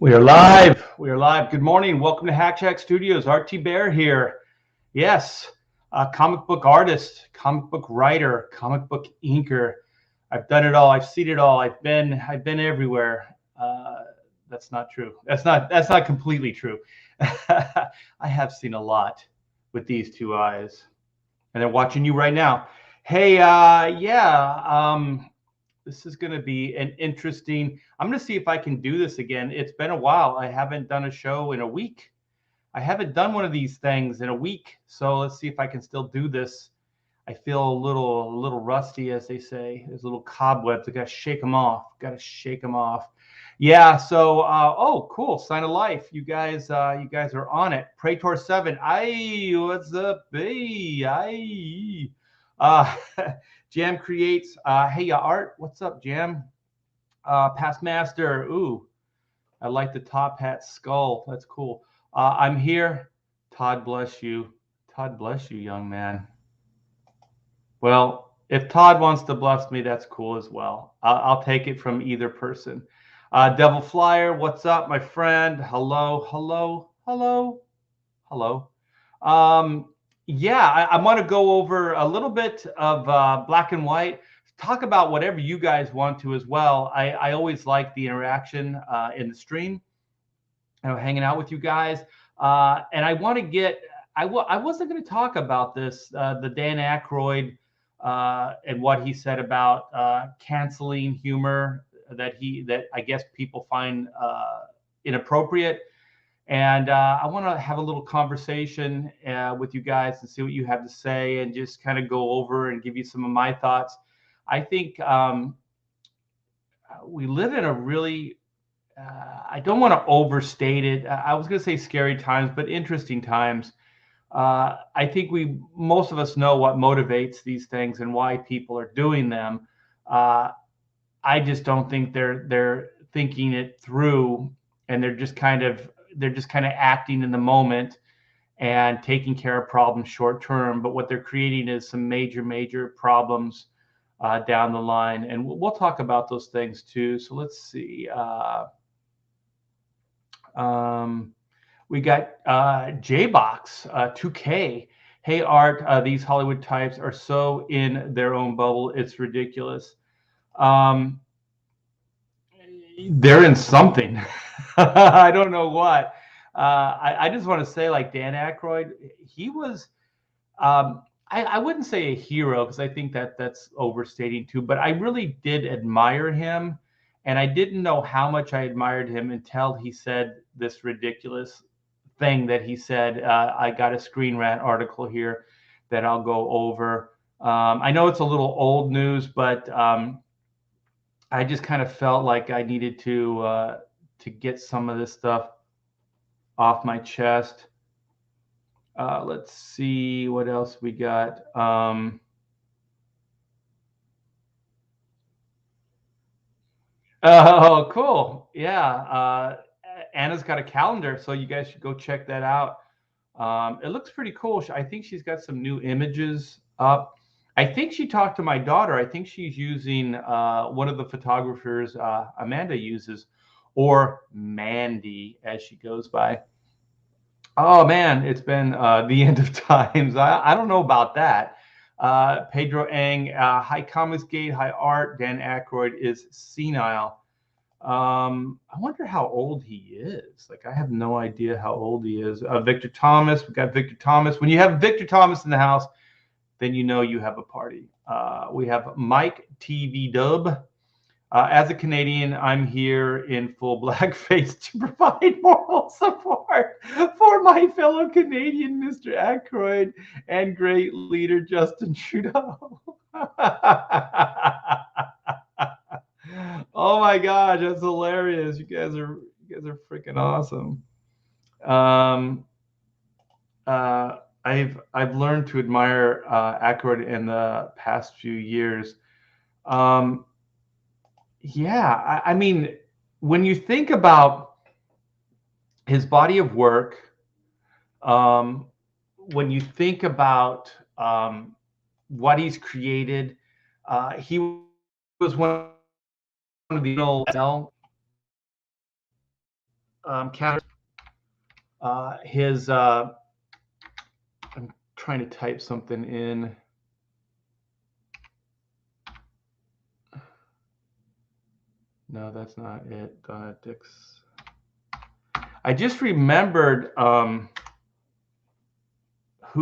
We are live. We are live. Good morning. Welcome to Hack Shack Studios. RT Bear here. Yes, comic book artist, comic book writer, comic book inker. I've done it all. I've seen it all. I've been everywhere. That's not true. That's not completely true. I have seen a lot with these two eyes, and they're watching you right now. Hey, this is going to be an interesting. I'm going to see if I can do this again. It's been a while. I haven't done a show in a week. I haven't done one of these things in a week. So let's see if I can still do this. I feel a little rusty, as they say. There's little cobwebs. I got to shake them off. Yeah. So, oh, cool. Sign of Life. You guys are on it. Praetor 7. Aye, what's up, bae? Aye. Jam Creates. Hey, Art. What's up, Jam? Past Master. Ooh, I like the top hat skull. That's cool. I'm here. Todd bless you. Todd bless you, young man. Well, if Todd wants to bless me, that's cool as well. I'll take it from either person. Devil Flyer, what's up, my friend? Hello. Yeah, I want to go over a little bit of black and white. Talk about whatever you guys want to as well. I always like the interaction in the stream, hanging out with you guys. And I want to get. I wasn't going to talk about this. The Dan Aykroyd and what he said about canceling humor that I guess people find inappropriate. And I want to have a little conversation with you guys and see what you have to say and just kind of go over and give you some of my thoughts. I think we live in a really, I don't want to overstate it. I was going to say scary times, but interesting times. I think most of us know what motivates these things and why people are doing them. I just don't think they're thinking it through, and they're just kind of acting in the moment and taking care of problems short term. But what they're creating is some major problems down the line, and we'll talk about those things too. So let's see. We got Jbox 2K. Hey, Art, these Hollywood types are so in their own bubble. It's ridiculous. They're in something. I don't know what. I just want to say, like Dan Aykroyd, he was, I wouldn't say a hero, because I think that's overstating too, but I really did admire him. And I didn't know how much I admired him until he said this ridiculous thing that he said. I got a Screen Rant article here that I'll go over. I know it's a little old news, but I just kind of felt like I needed to get some of this stuff off my chest. Let's see what else we got. Oh, cool. Yeah. Anna's got a calendar, so you guys should go check that out. It looks pretty cool. I think she's got some new images up. I think she talked to my daughter. I think she's using one of the photographers Amanda uses, or Mandy, as she goes by. Oh, man, it's been the end of times. I don't know about that. Pedro Ang, hi Comics Gate, hi Art. Dan Aykroyd is senile. I wonder how old he is. Like, I have no idea how old he is. Victor Thomas, we got Victor Thomas. When you have Victor Thomas in the house, then you know you have a party. We have Mike TV Dub. As a Canadian, I'm here in full blackface to provide moral support for my fellow Canadian, Mr. Aykroyd, and great leader Justin Trudeau. Oh my gosh, that's hilarious! You guys are freaking awesome. I've learned to admire Aykroyd in the past few years. Yeah, I mean, when you think about his body of work, when you think about what he's created, he was one of the counter. His I'm trying to type something in. No, that's not it. Donna Dix. I just remembered who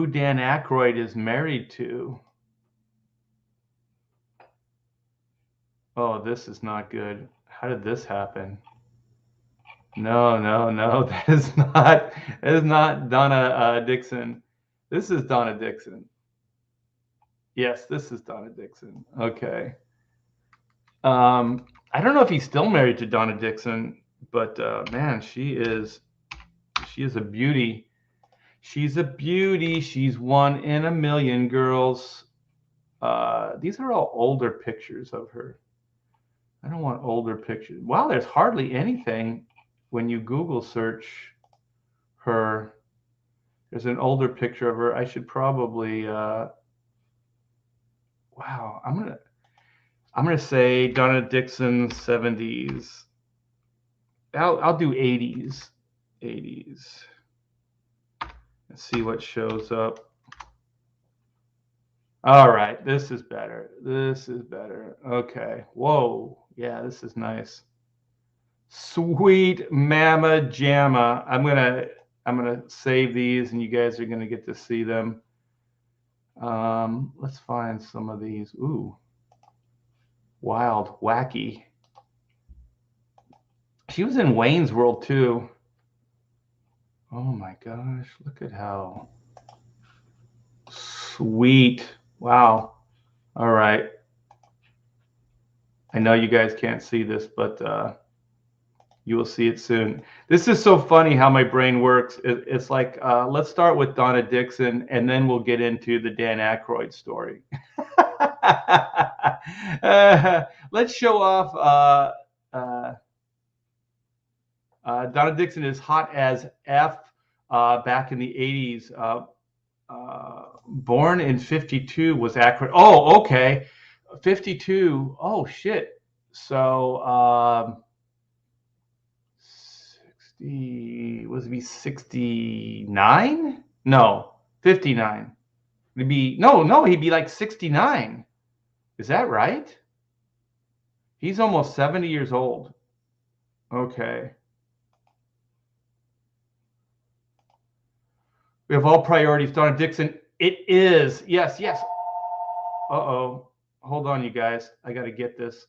Dan Aykroyd is married to. Oh, this is not good. How did this happen? No, no, no. That is not Donna Dixon. This is Donna Dixon. Yes, this is Donna Dixon. Okay. I don't know if he's still married to Donna Dixon, but man, she is a beauty. She's a beauty. She's one in a million, girls. These are all older pictures of her. I don't want older pictures. Wow, there's hardly anything when you Google search her. There's an older picture of her. I should probably. Wow, I'm gonna say Donna Dixon 70s. I'll do 80s. 80s. Let's see what shows up. All right, this is better. This is better. Okay. Whoa. Yeah, this is nice. Sweet mama jamma. I'm gonna save these, and you guys are gonna get to see them. Let's find some of these. Ooh, wild, wacky. She was in Wayne's World too. Oh my gosh, look at how sweet. Wow. All right. I know you guys can't see this, but you will see it soon. This is so funny how my brain works. It's like, let's start with Donna Dixon, and then we'll get into the Dan Aykroyd story. Let's show off. Donna Dixon is hot as F back in the 80s. Born in 52 was Aykroyd. Oh, okay. 52. Oh, shit. So, 60, was it be 69? No, 59. It'd be, no, he'd be like 69. Is that right? He's almost 70 years old. Okay. We have all priorities. Donna Dixon. It is. Yes, yes. Uh-oh. Hold on, you guys. I got to get this.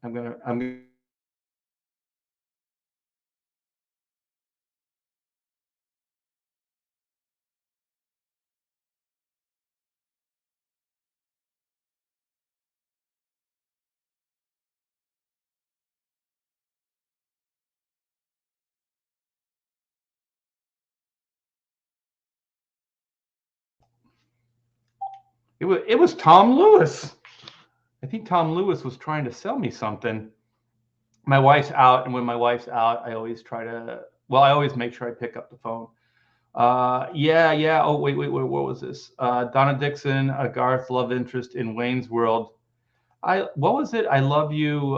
I'm gonna. It was Tom Lewis. I think Tom Lewis was trying to sell me something. My wife's out, and when my wife's out, I always I always make sure I pick up the phone. Yeah. Oh, wait. What was this? Donna Dixon, a Garth love interest in Wayne's World. What was it? I love you,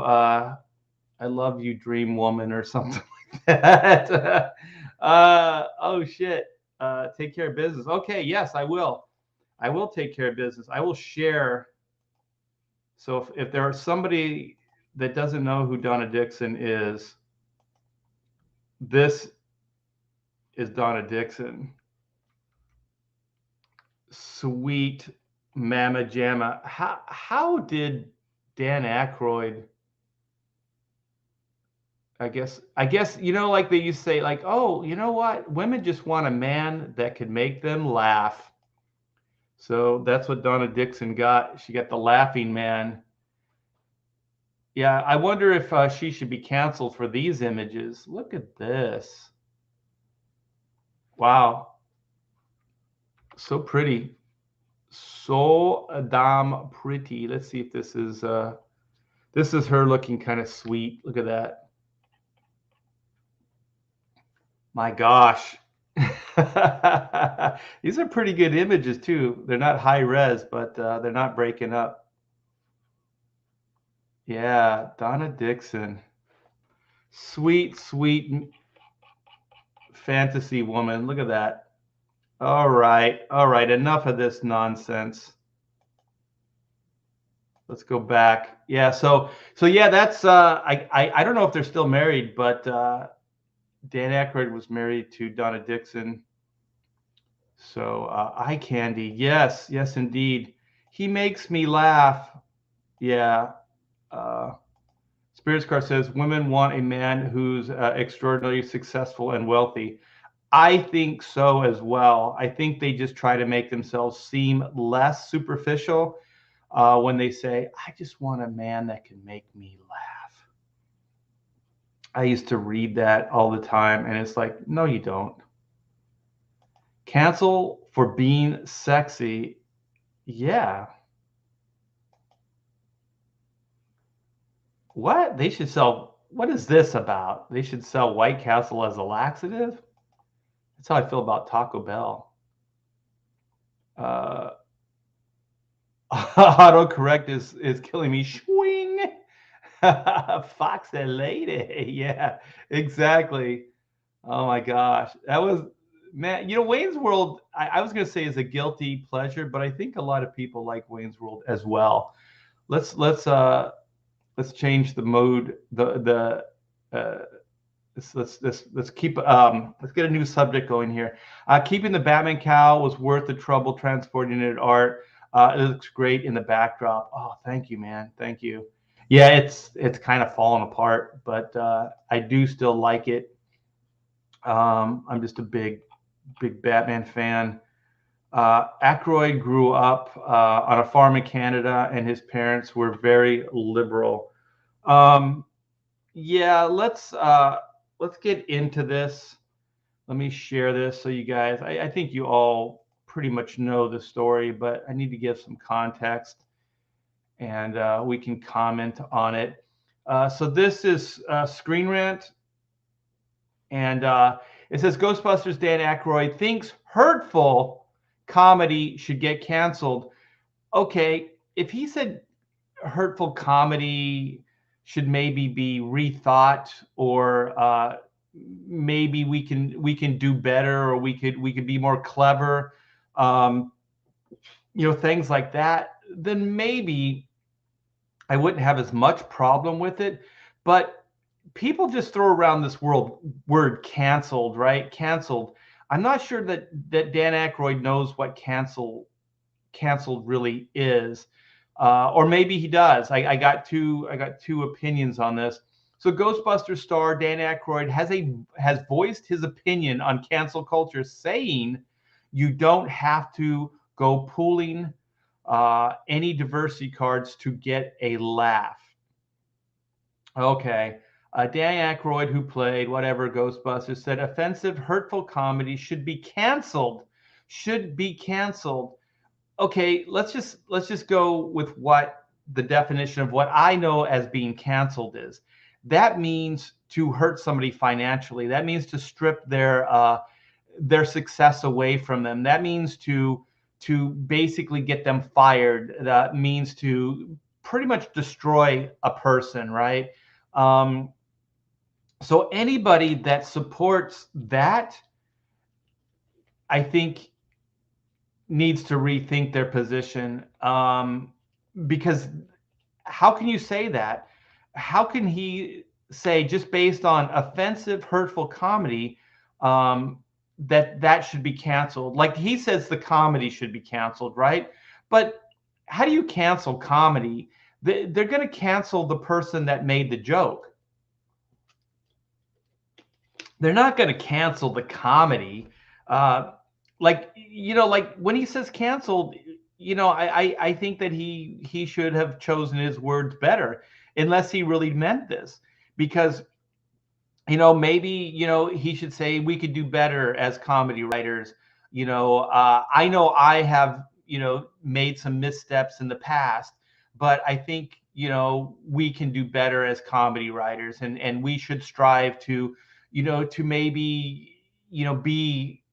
Dream Woman, or something like that. Oh shit. Take care of business. Okay, yes, I will. I will take care of business. I will share. So if there is somebody that doesn't know who Donna Dixon is, this is Donna Dixon. Sweet mama jamma. How did Dan Aykroyd? I guess like they used to say, like, oh, you know what? Women just want a man that could make them laugh. So that's what Donna Dixon got. She got the laughing man. Yeah, I wonder if she should be canceled for these images. Look at this. Wow. So pretty. So damn pretty. Let's see if this is her looking kind of sweet. Look at that. My gosh. These are pretty good images too. They're not high res, but they're not breaking up. Yeah, Donna Dixon. Sweet, sweet. fantasy woman. Look at that. All right. All right. Enough of this nonsense. Let's go back. Yeah. So yeah, that's I don't know if they're still married, but Dan Aykroyd was married to Donna Dixon. So eye candy. Yes. Yes, indeed. He makes me laugh. Yeah. Uh, Spirits Car says women want a man who's extraordinarily successful and wealthy. I think so as well. I think they just try to make themselves seem less superficial when they say, I just want a man that can make me laugh. I used to read that all the time, and it's like, no, you don't. Cancel for being sexy. Yeah. What? They should sell. What is this about? They should sell White Castle as a laxative? That's how I feel about Taco Bell. Uh, autocorrect is killing me. Swing. Foxy lady. Yeah, exactly. Oh my gosh. That was, man, Wayne's World, I was gonna say is a guilty pleasure, but I think a lot of people like Wayne's World as well. Let's change the mode. Let's keep let's get a new subject going here. Keeping the Batman cowl was worth the trouble transporting it art. It looks great in the backdrop. Oh, thank you, man. Thank you. Yeah, it's kind of fallen apart, but I do still like it. I'm just a big Batman fan. Aykroyd grew up on a farm in Canada, and his parents were very liberal. Yeah, let's get into this. Let me share this so you guys. I think you all pretty much know the story, but I need to give some context, and we can comment on it. So this is Screen Rant, and it says Ghostbusters Dan Aykroyd thinks hurtful comedy should get canceled. Okay, if he said hurtful comedy should maybe be rethought, or maybe we can do better, or we could be more clever, things like that, then maybe I wouldn't have as much problem with it. But people just throw around this word canceled, right? Canceled. I'm not sure that Dan Aykroyd knows what canceled really is, or maybe he does. I got two opinions on this. So Ghostbusters star Dan Aykroyd has voiced his opinion on cancel culture, saying you don't have to go pulling any diversity cards to get a laugh. Okay. Dan Aykroyd, who played whatever Ghostbusters, said offensive, hurtful comedy should be canceled. Should be canceled. Okay, let's just go with what the definition of what I know as being canceled is. That means to hurt somebody financially. That means to strip their success away from them. That means to basically get them fired. That means to pretty much destroy a person, right? So anybody that supports that, I think, needs to rethink their position, because how can you say that? How can he say, just based on offensive, hurtful comedy, that should be canceled? Like, he says the comedy should be canceled, right? But how do you cancel comedy? They're going to cancel the person that made the joke. They're not going to cancel the comedy. Like when he says canceled, I think that he should have chosen his words better, unless he really meant this. Because maybe he should say we could do better as comedy writers. I know I have made some missteps in the past, but I think we can do better as comedy writers, and we should strive to to maybe be,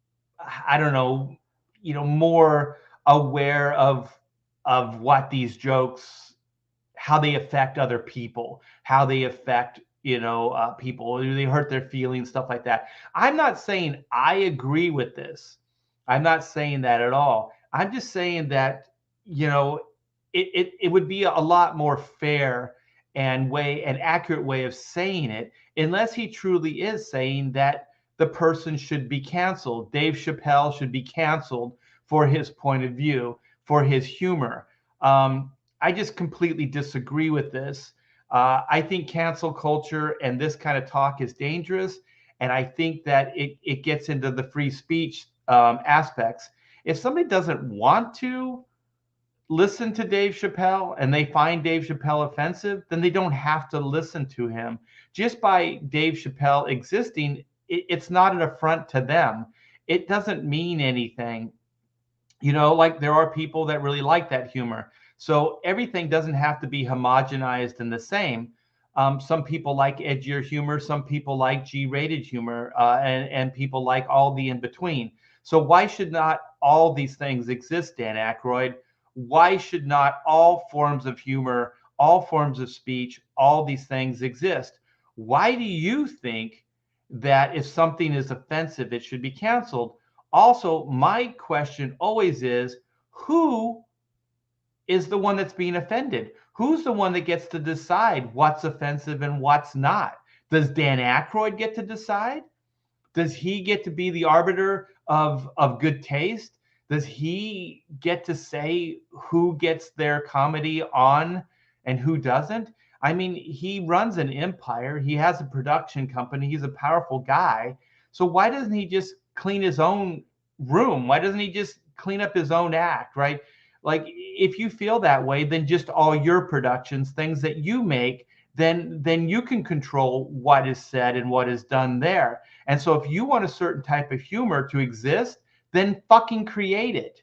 I don't know, more aware of what these jokes, how they affect other people, how they affect people, they hurt their feelings, stuff like that. I'm not saying I agree with this. I'm not saying that at all. I'm just saying that, it would be a lot more fair and an accurate way of saying it, unless he truly is saying that the person should be canceled. Dave Chappelle should be canceled for his point of view, for his humor. I just completely disagree with this. I think cancel culture and this kind of talk is dangerous. And I think that it gets into the free speech aspects. If somebody doesn't want to listen to Dave Chappelle and they find Dave Chappelle offensive, then they don't have to listen to him. Just by Dave Chappelle existing, it's not an affront to them. It doesn't mean anything. Like there are people that really like that humor. So everything doesn't have to be homogenized and the same. Some people like edgier humor. Some people like G-rated humor, and people like all the in between. So why should not all these things exist, Dan Aykroyd? Why should not all forms of humor, all forms of speech, all these things exist? Why do you think that if something is offensive, it should be canceled? Also, my question always is, who is the one that's being offended? Who's the one that gets to decide what's offensive and what's not? Does Dan Aykroyd get to decide? Does he get to be the arbiter of good taste? Does he get to say who gets their comedy on and who doesn't? I mean, he runs an empire. He has a production company. He's a powerful guy. So why doesn't he just clean his own room? Why doesn't he just clean up his own act, right? Like, if you feel that way, then just all your productions, things that you make, then you can control what is said and what is done there. And so if you want a certain type of humor to exist, then fucking create it.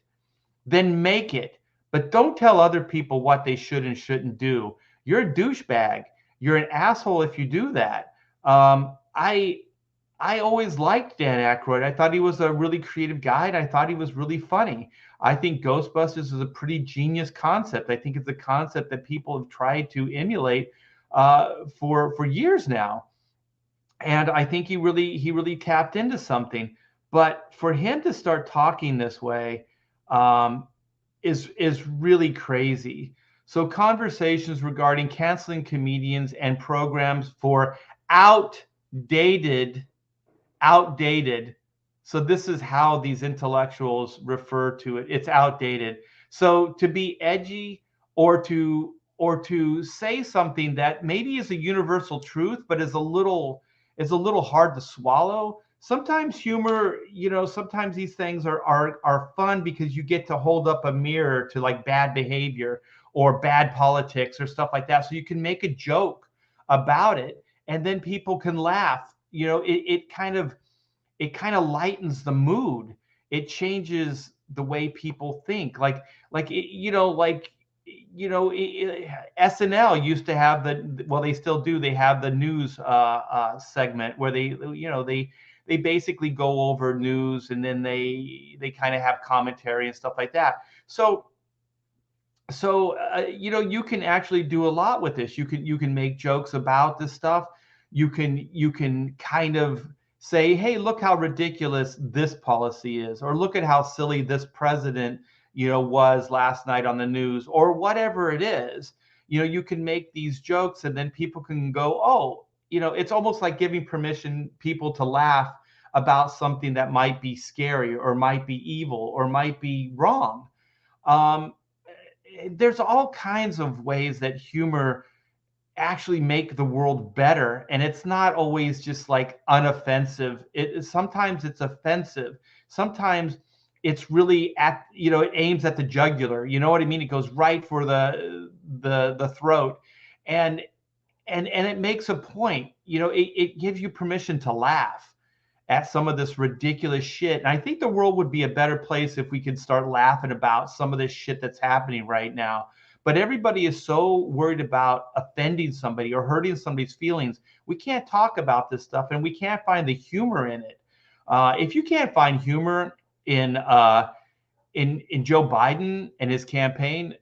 Then make it. But don't tell other people what they should and shouldn't do. You're a douchebag. You're an asshole if you do that. I always liked Dan Aykroyd. I thought he was a really creative guy, and I thought he was really funny. I think Ghostbusters is a pretty genius concept. I think it's a concept that people have tried to emulate for years now, and I think he really tapped into something. But for him to start talking this way is really crazy. So conversations regarding canceling comedians and programs for outdated. So this is how these intellectuals refer to it. It's outdated. So to be edgy or to say something that maybe is a universal truth, but is a little hard to swallow. Sometimes humor, sometimes these things are fun because you get to hold up a mirror to like bad behavior or bad politics or stuff like that. So you can make a joke about it and then people can laugh. It kind of lightens the mood. It changes the way people think. SNL used to have they still do. They have the news segment where they basically go over news and then they kind of have commentary and stuff like that. So you can actually do a lot with this. You can make jokes about this stuff. You can kind of say, hey, look how ridiculous this policy is, or look at how silly this president, was last night on the news, or whatever it is. You can make these jokes and then people can go, oh, it's almost like giving permission people to laugh about something that might be scary or might be evil or might be wrong. There's all kinds of ways that humor actually make the world better, and it's not always just like unoffensive. Sometimes it's offensive. Sometimes it's really it aims at the jugular. You know what I mean? It goes right for the throat, and it makes a point. It gives you permission to laugh at some of this ridiculous shit. And I think the world would be a better place if we could start laughing about some of this shit that's happening right now. But everybody is so worried about offending somebody or hurting somebody's feelings. We can't talk about this stuff, and we can't find the humor in it. If you can't find humor in Joe Biden and his campaign,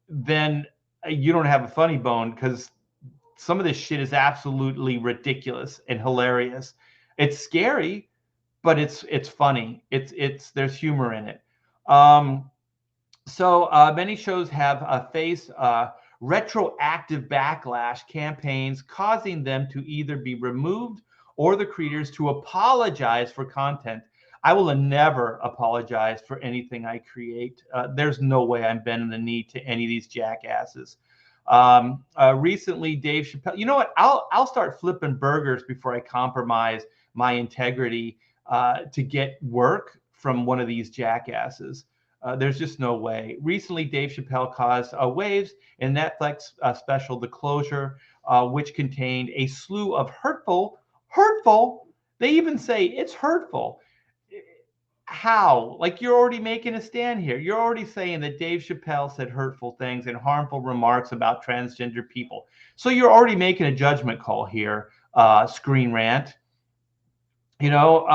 then you don't have a funny bone, because some of this shit is absolutely ridiculous and hilarious. It's scary, but it's funny. It's there's humor in it. So many shows have faced retroactive backlash campaigns, causing them to either be removed or the creators to apologize for content. I will never apologize for anything I create. There's no way I'm bending the knee to any of these jackasses. Recently, Dave Chappelle. You know what? I'll start flipping burgers before I compromise my integrity to get work from one of these jackasses. There's just no way. Recently, Dave Chappelle caused waves in Netflix special The Closure, which contained a slew of hurtful. They even say it's hurtful. How? Like, you're already making a stand here. You're already saying that Dave Chappelle said hurtful things and harmful remarks about transgender people. So you're already making a judgment call here, Screen Rant. You know,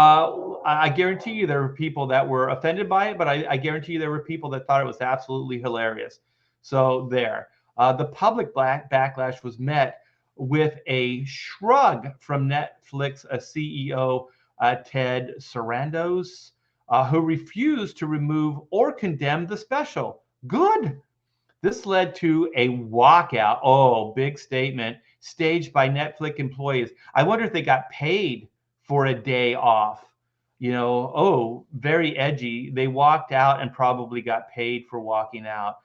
I guarantee you there were people that were offended by it, but I guarantee you there were people that thought it was absolutely hilarious. So there. The public backlash was met with a shrug from Netflix CEO Ted Sarandos, who refused to remove or condemn the special. Good. This led to a walkout. Oh, big statement, staged by Netflix employees. I wonder if they got paid for a day off. You know, oh, very edgy. They walked out and probably got paid for walking out.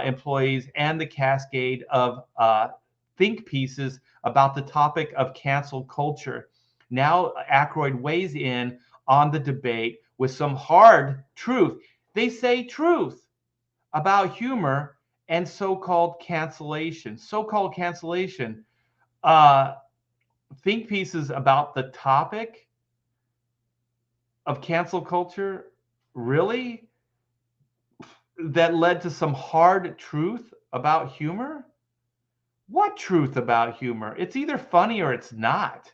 Employees and the cascade of think pieces about the topic of cancel culture. Now Aykroyd weighs in on the debate with some hard truth. They say truth about humor and so-called cancellation. So-called cancellation. Think pieces about the topic of cancel culture, really? That led to some hard truth about humor? What truth about humor? It's either funny or it's not.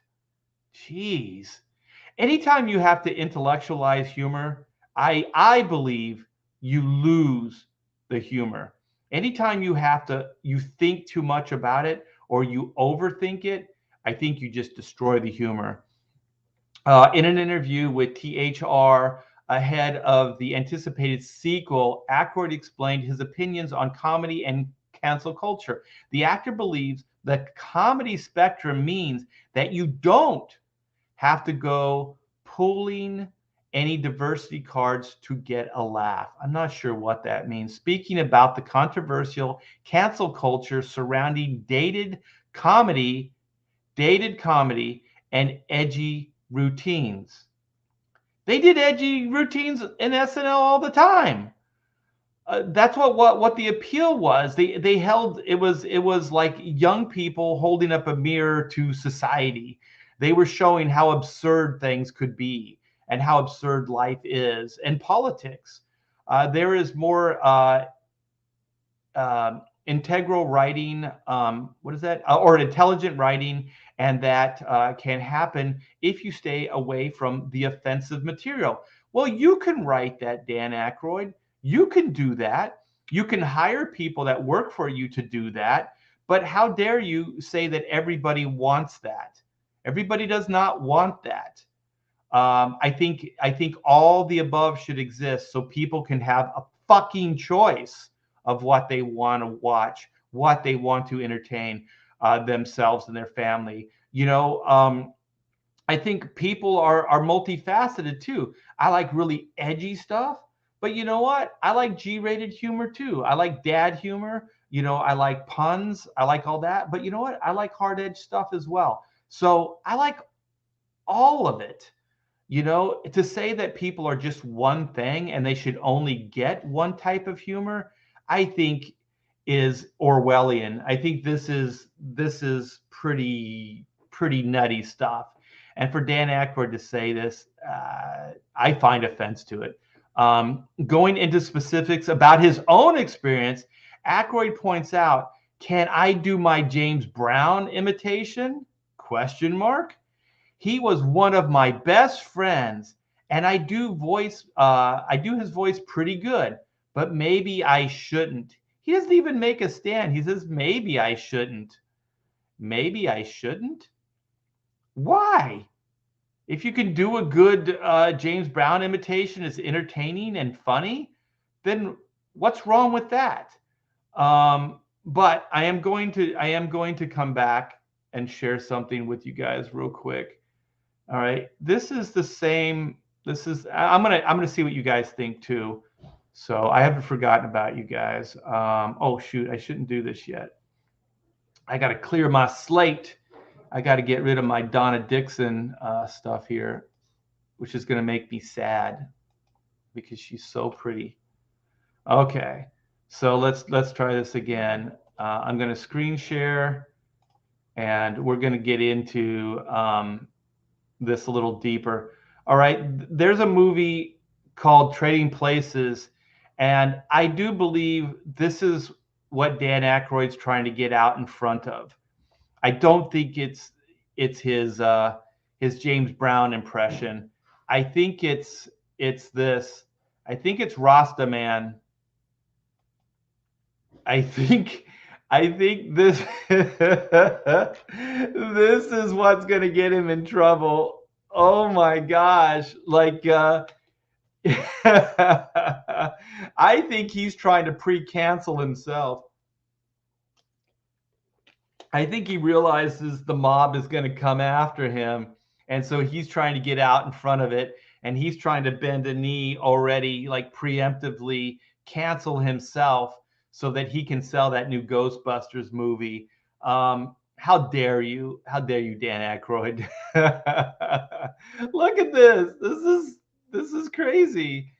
Jeez. Anytime you have to intellectualize humor, I believe you lose the humor. Anytime you think too much about it or you overthink it, I think you just destroy the humor. In an interview with THR ahead of the anticipated sequel, Aykroyd explained his opinions on comedy and cancel culture. The actor believes that comedy spectrum means that you don't have to go pulling any diversity cards to get a laugh. I'm not sure what that means. Speaking about the controversial cancel culture surrounding dated comedy and edgy routines. They did edgy routines in SNL all the time. That's what the appeal was. They held it was like young people holding up a mirror to society. They were showing how absurd things could be and how absurd life is and politics. There is more integral writing, what is that? Or intelligent writing, and that can happen if you stay away from the offensive material. Well, you can write that, Dan Aykroyd. You can do that. You can hire people that work for you to do that. But how dare you say that everybody wants that? Everybody does not want that. I think all the above should exist so people can have a fucking choice of what they want to watch, what they want to entertain themselves and their family. You know, I think people are multifaceted too. I like really edgy stuff, but you know what? I like G-rated humor too. I like dad humor. You know, I like puns. I like all that. But you know what? I like hard edge stuff as well. So I like all of it. You know, to say that people are just one thing and they should only get one type of humor, I think is Orwellian. I think this is pretty nutty stuff. And for Dan Aykroyd to say this, I find offense to it. Going into specifics about his own experience, Aykroyd points out, "Can I do my James Brown imitation? Question mark. He was one of my best friends, and I do his voice pretty good, but maybe I shouldn't." He doesn't even make a stand. He says, maybe I shouldn't. maybe I shouldn't. Why? If you can do a good James Brown imitation, it's entertaining and funny, then what's wrong with that? But I am going to come back and share something with you guys real quick. All right, this is the same. I'm gonna see what you guys think too. So I haven't forgotten about you guys. Oh shoot, I shouldn't do this yet. I got to clear my slate. I got to get rid of my Donna Dixon stuff here, which is going to make me sad because she's so pretty. Okay, so let's try this again. I'm going to screen share, and we're going to get into this a little deeper. All right, there's a movie called Trading Places, and I do believe this is what Dan Aykroyd's trying to get out in front of. I don't think it's his James Brown impression. I think it's this. I think it's Rasta Man. I think this this is what's gonna get him in trouble. Oh my gosh! Like I think he's trying to pre-cancel himself. I think he realizes the mob is going to come after him, and so he's trying to get out in front of it, and he's trying to bend a knee already, like preemptively cancel himself so that he can sell that new Ghostbusters movie. How dare you? How dare you, Dan Aykroyd? Look at this. This is crazy.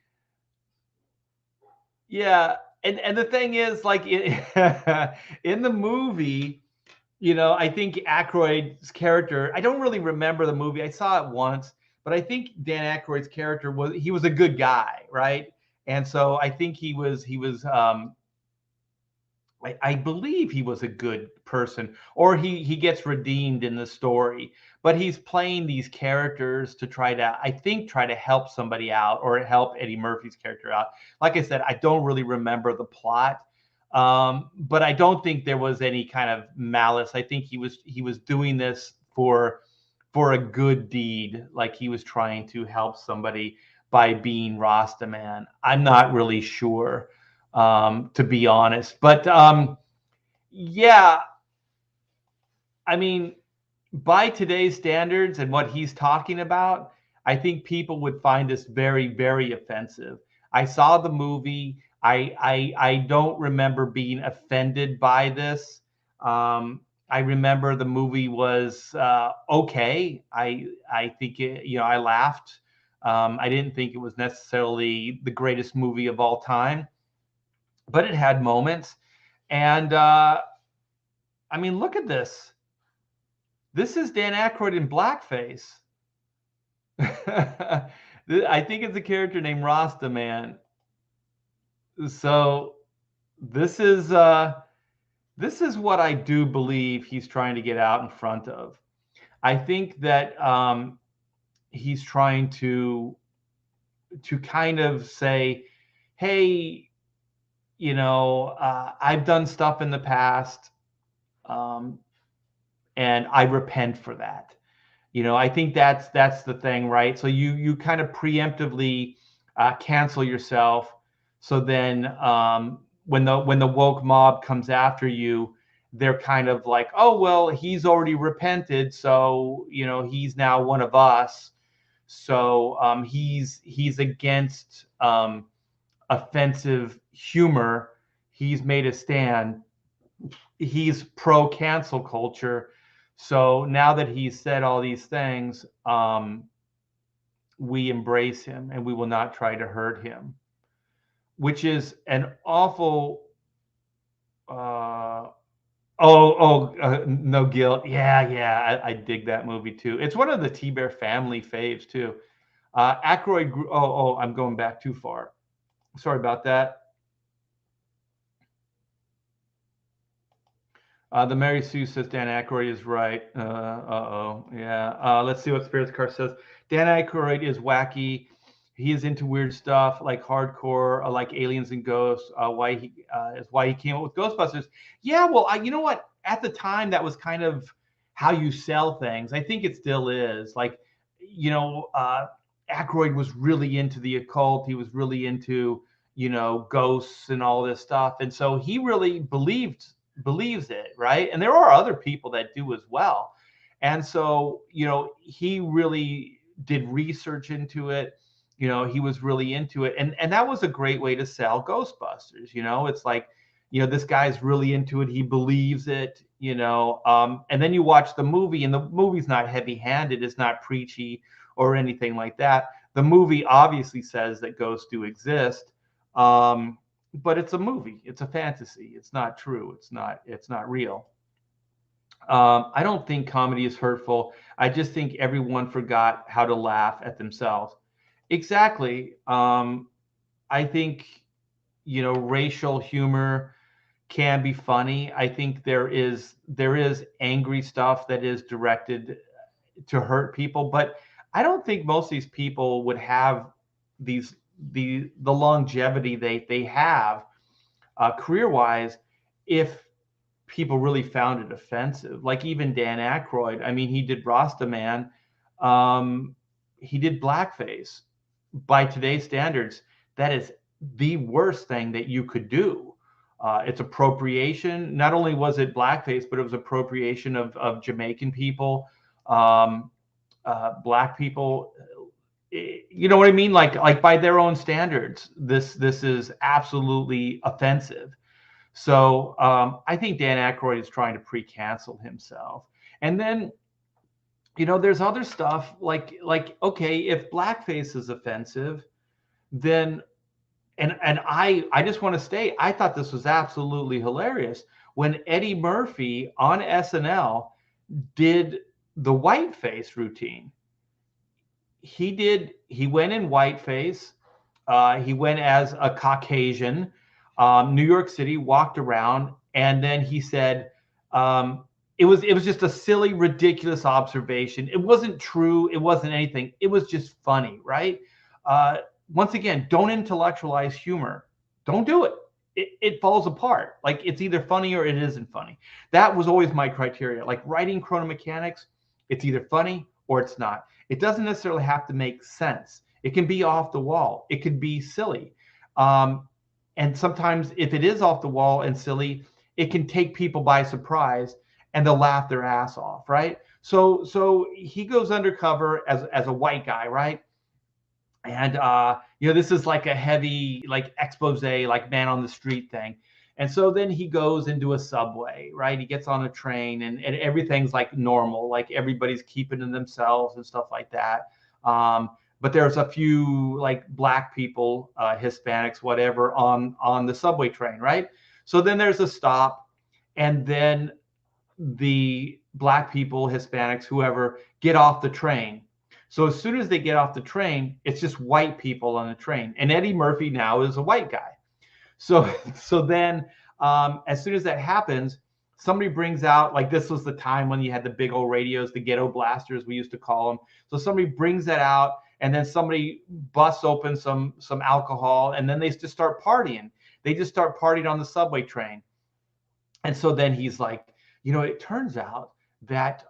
Yeah, and the thing is, like in the movie, I think Aykroyd's character, I don't really remember the movie. I saw it once, but I think Dan Aykroyd's character was a good guy, right? And so I think I believe he was a good person, or he gets redeemed in the story. But he's playing these characters to try to help somebody out or help Eddie Murphy's character out. Like I said, I don't really remember the plot. But I don't think there was any kind of malice. I think he was doing this for a good deed, like he was trying to help somebody by being Rasta Man. I'm not really sure, to be honest. But yeah, I mean, by today's standards and what he's talking about, I think people would find this very, very offensive. I saw the movie. I don't remember being offended by this. I remember the movie was okay. I think I laughed. I didn't think it was necessarily the greatest movie of all time, but it had moments. And I mean, look at this. This is Dan Aykroyd in blackface. I think it's a character named Rasta Man. So this is what I do believe he's trying to get out in front of. I think that he's trying to kind of say, hey, I've done stuff in the past, and I repent for that. I think that's the thing, right? So you kind of preemptively cancel yourself. So then when the woke mob comes after you, they're kind of like, oh, well, he's already repented, so he's now one of us. So he's against offensive humor. He's made a stand. He's pro cancel culture. So now that he's said all these things, we embrace him and we will not try to hurt him, which is an awful. No Guilt. Yeah, I dig that movie too. It's one of the T-Bear family faves too. Aykroyd. I'm going back too far. Sorry about that. The Mary Sue says Dan Aykroyd is right. Yeah. Let's see what Spirits Car says. Dan Aykroyd is wacky. He is into weird stuff like hardcore, like aliens and ghosts. Why he came up with Ghostbusters? Yeah. Well, you know what? at the time, that was kind of how you sell things. I think it still is. Like, Aykroyd was really into the occult. He was really into, ghosts and all this stuff. And so he really believes it, right? And there are other people that do as well. And so, he really did research into it. He was really into it. And that was a great way to sell Ghostbusters. It's like, this guy's really into it. He believes it, and then you watch the movie, and the movie's not heavy-handed. It's not preachy or anything like that. The movie obviously says that ghosts do exist. But it's a movie. It's a fantasy. It's not true. It's not real. I don't think comedy is hurtful. I just think everyone forgot how to laugh at themselves. Exactly. I think, racial humor can be funny. I think there is angry stuff that is directed to hurt people, but I don't think most of these people would have the longevity they have career wise if people really found it offensive. Like even Dan Aykroyd, I mean, he did Rastaman, he did blackface. By today's standards, that is the worst thing that you could do. It's appropriation. Not only was it blackface, but it was appropriation of Jamaican people, black people. You know what I mean? Like by their own standards, this is absolutely offensive. So I think Dan Aykroyd is trying to pre-cancel himself. And then, there's other stuff like okay, if blackface is offensive, then and I just want to state, I thought this was absolutely hilarious when Eddie Murphy on SNL did the whiteface routine. He went in whiteface. He went as a Caucasian, New York City, walked around, and then he said, it was just a silly, ridiculous observation. It wasn't true. It wasn't anything. It was just funny, right? Once again, don't intellectualize humor. Don't do it. It falls apart. Like it's either funny or it isn't funny. That was always my criteria. Like writing chronomechanics, it's either funny or it's not. It doesn't necessarily have to make sense. It can be off the wall. It could be silly. And sometimes if it is off the wall and silly, it can take people by surprise and they'll laugh their ass off, right? So he goes undercover as a white guy, right? And this is like a heavy like expose, like man on the street thing. And so then he goes into a subway, right? He gets on a train and everything's like normal, like everybody's keeping to themselves and stuff like that. But there's a few like black people, Hispanics, whatever, on the subway train, right? So then there's a stop, and then the black people, Hispanics, whoever, get off the train. So as soon as they get off the train, it's just white people on the train. And Eddie Murphy now is a white guy. So then as soon as that happens, somebody brings out, like this was the time when you had the big old radios, the ghetto blasters, we used to call them. So somebody brings that out, and then somebody busts open some alcohol, and then they just start partying. They just start partying on the subway train. And so then he's like, it turns out that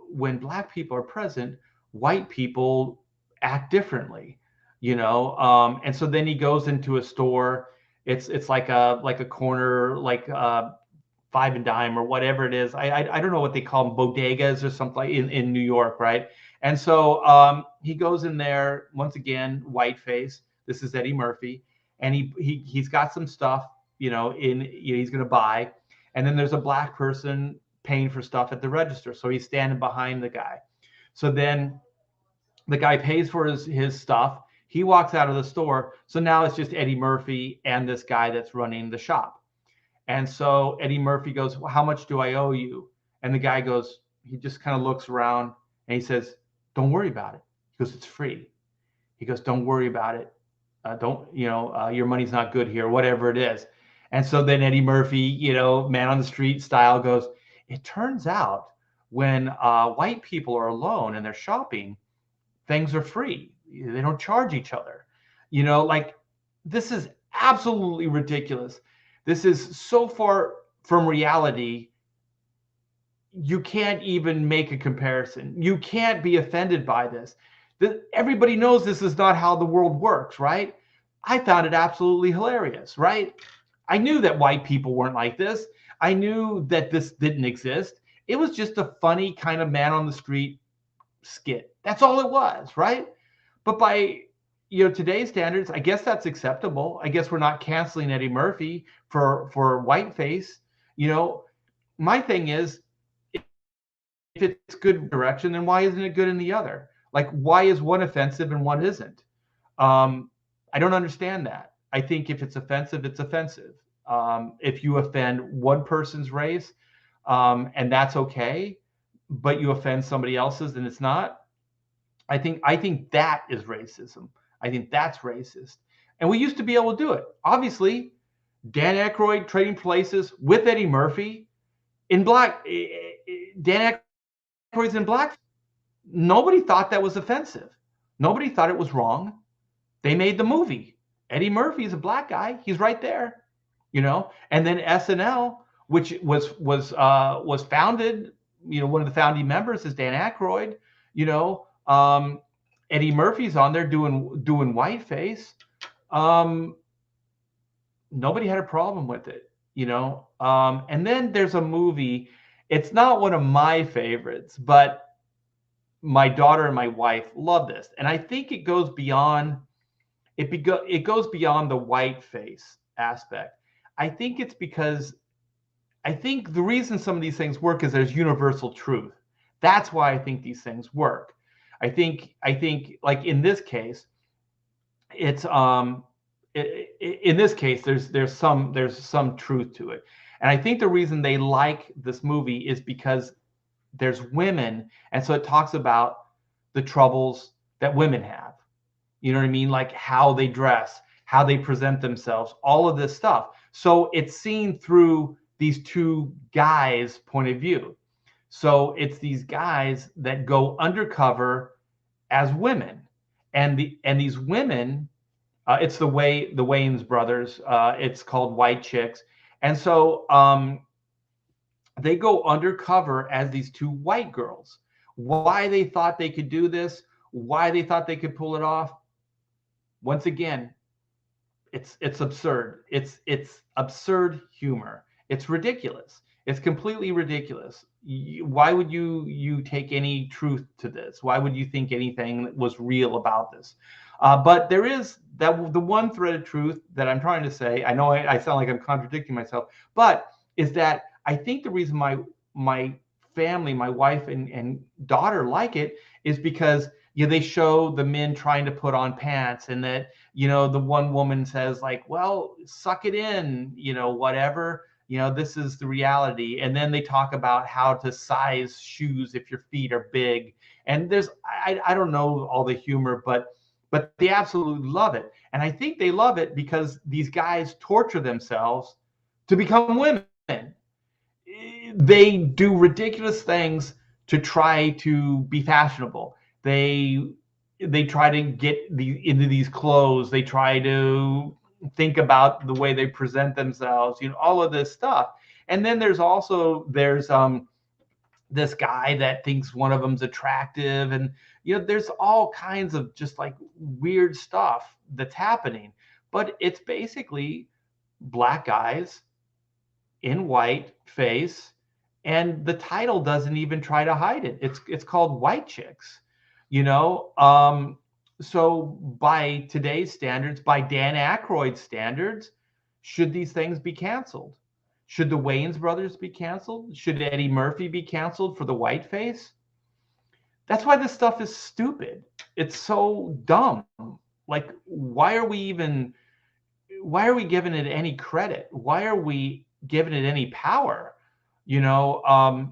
when black people are present, white people act differently, and so then he goes into a store. It's like a corner, like Five and Dime or whatever it is. I don't know what they call them, bodegas or something in New York, right? And so he goes in there once again, whiteface. This is Eddie Murphy, and he's got some stuff, he's going to buy, and then there's a black person paying for stuff at the register. So he's standing behind the guy. So then the guy pays for his stuff. He walks out of the store. So now it's just Eddie Murphy and this guy that's running the shop. And so Eddie Murphy goes, well, how much do I owe you? And the guy goes, he just kind of looks around and he says, don't worry about it. He goes, it's free. He goes, don't worry about it. Your money's not good here, whatever it is. And so then Eddie Murphy, man on the street style goes, it turns out when white people are alone and they're shopping, things are free. They don't charge each other. Like this is absolutely ridiculous. This is so far from reality, you can't even make a comparison. You can't be offended by this. Everybody knows this is not how the world works, right? I found it absolutely hilarious, right? I knew that white people weren't like this. I knew that this didn't exist. It was just a funny kind of man on the street skit. That's all it was, right? But by today's standards, I guess that's acceptable. I guess we're not canceling Eddie Murphy for whiteface. My thing is, if it's good direction, then why isn't it good in the other? Like, why is one offensive and one isn't? I don't understand that. I think if it's offensive, it's offensive. If you offend one person's race, and that's okay, but you offend somebody else's, then it's not. I think that is racism. I think that's racist. And we used to be able to do it. Obviously, Dan Aykroyd trading places with Eddie Murphy in black. Dan Aykroyd's in black. Nobody thought that was offensive. Nobody thought it was wrong. They made the movie. Eddie Murphy is a black guy. He's right there, And then SNL, which was founded, one of the founding members is Dan Aykroyd. Eddie Murphy's on there doing whiteface. Nobody had a problem with it, and then there's a movie. It's not one of my favorites, but my daughter and my wife love this, and I think it goes beyond it goes beyond the whiteface aspect. I think it's because I think the reason some of these things work is there's universal truth. That's why I think these things work. I think like in this case, it's in this case there's some truth to it. And I think the reason they like this movie is because there's women, and so it talks about the troubles that women have. You know what I mean? Like how they dress, how they present themselves, all of this stuff. So it's seen through these two guys' point of view. So it's these guys that go undercover as women, and these women, it's the Wayans brothers. It's called White Chicks, and so they go undercover as these two white girls. Why they thought they could do this? Why they thought they could pull it off? Once again, it's absurd. It's absurd humor. It's ridiculous. It's completely ridiculous. Why would you take any truth to this? Why would you think anything was real about this? But there is the one thread of truth that I'm trying to say. I know I sound like I'm contradicting myself, but is that I think the reason my family, my wife and daughter like it is because they show the men trying to put on pants, and that the one woman says like, well, suck it in, whatever. This is the reality. And then they talk about how to size shoes if your feet are big. And I don't know all the humor, but they absolutely love it. And I think they love it because these guys torture themselves to become women. They do ridiculous things to try to be fashionable. They try to get into these clothes. They try to think about the way they present themselves, all of this stuff. And then there's this guy that thinks one of them's attractive, and there's all kinds of just like weird stuff that's happening. But it's basically black guys in white face, and the title doesn't even try to hide it. It's called White Chicks, So by today's standards, by Dan Aykroyd's standards, should these things be canceled? Should the Wayans brothers be canceled? Should Eddie Murphy be canceled for the whiteface? That's why this stuff is stupid. It's so dumb. Like, why are we giving it any credit? Why are we giving it any power? I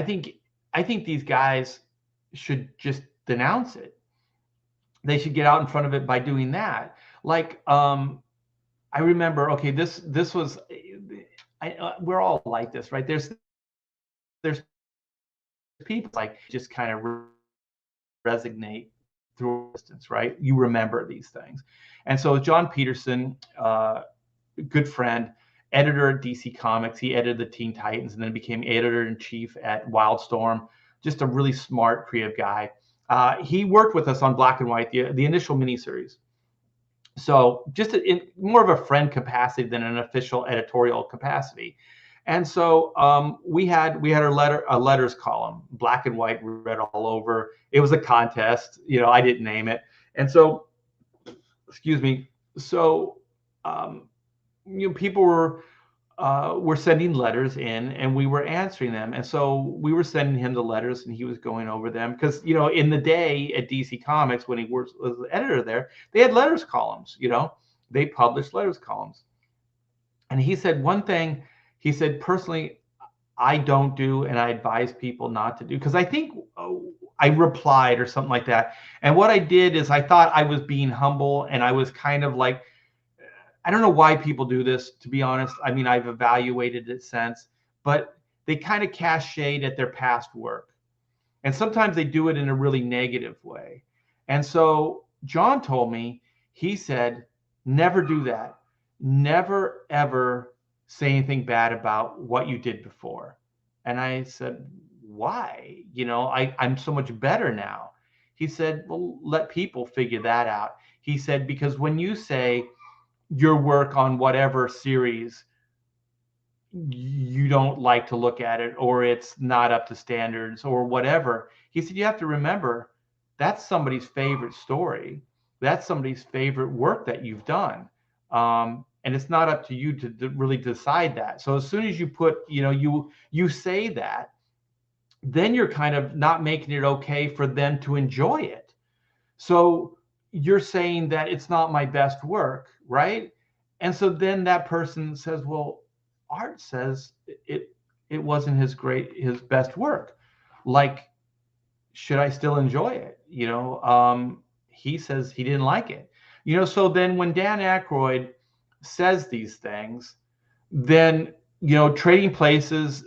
think these guys should just denounce it. They should get out in front of it by doing that. Like, I remember, okay, this was, we're all like this, right? There's people like just kind of resonate through distance, right? You remember these things. And so John Peterson, good friend, editor at DC Comics. He edited the Teen Titans and then became editor-in-chief at Wildstorm. Just a really smart, creative guy. He worked with us on Black and White, the initial miniseries. So just in more of a friend capacity than an official editorial capacity. And so we had a letters column, Black and White, read all over. It was a contest, I didn't name it. And so, excuse me. So people were sending letters in, and we were answering them. And so we were sending him the letters, and he was going over them because in the day at DC Comics, when he was the editor there, they had letters columns. They published letters columns. And he said one thing. He said, personally, I don't do, and I advise people not to do, because I think I replied or something like that. And what I did is I thought I was being humble, and I was kind of like, I don't know why people do this, to be honest. I mean, I've evaluated it since, but they kind of cast shade at their past work. And sometimes they do it in a really negative way. And so John told me, he said, never do that. Never, ever say anything bad about what you did before. And I said, why? I'm so much better now. He said, well, let people figure that out. He said, because when you say your work on whatever series, you don't like to look at it, or it's not up to standards or whatever, he said, you have to remember that's somebody's favorite story. That's somebody's favorite work that you've done. And it's not up to you to really decide that. So as soon as you put, you say that, then you're kind of not making it okay for them to enjoy it. So you're saying that it's not my best work, right? And so then that person says, well, Art says it wasn't his best work. Like, should I still enjoy it? He says he didn't like it. So then when Dan Aykroyd says these things, then Trading Places,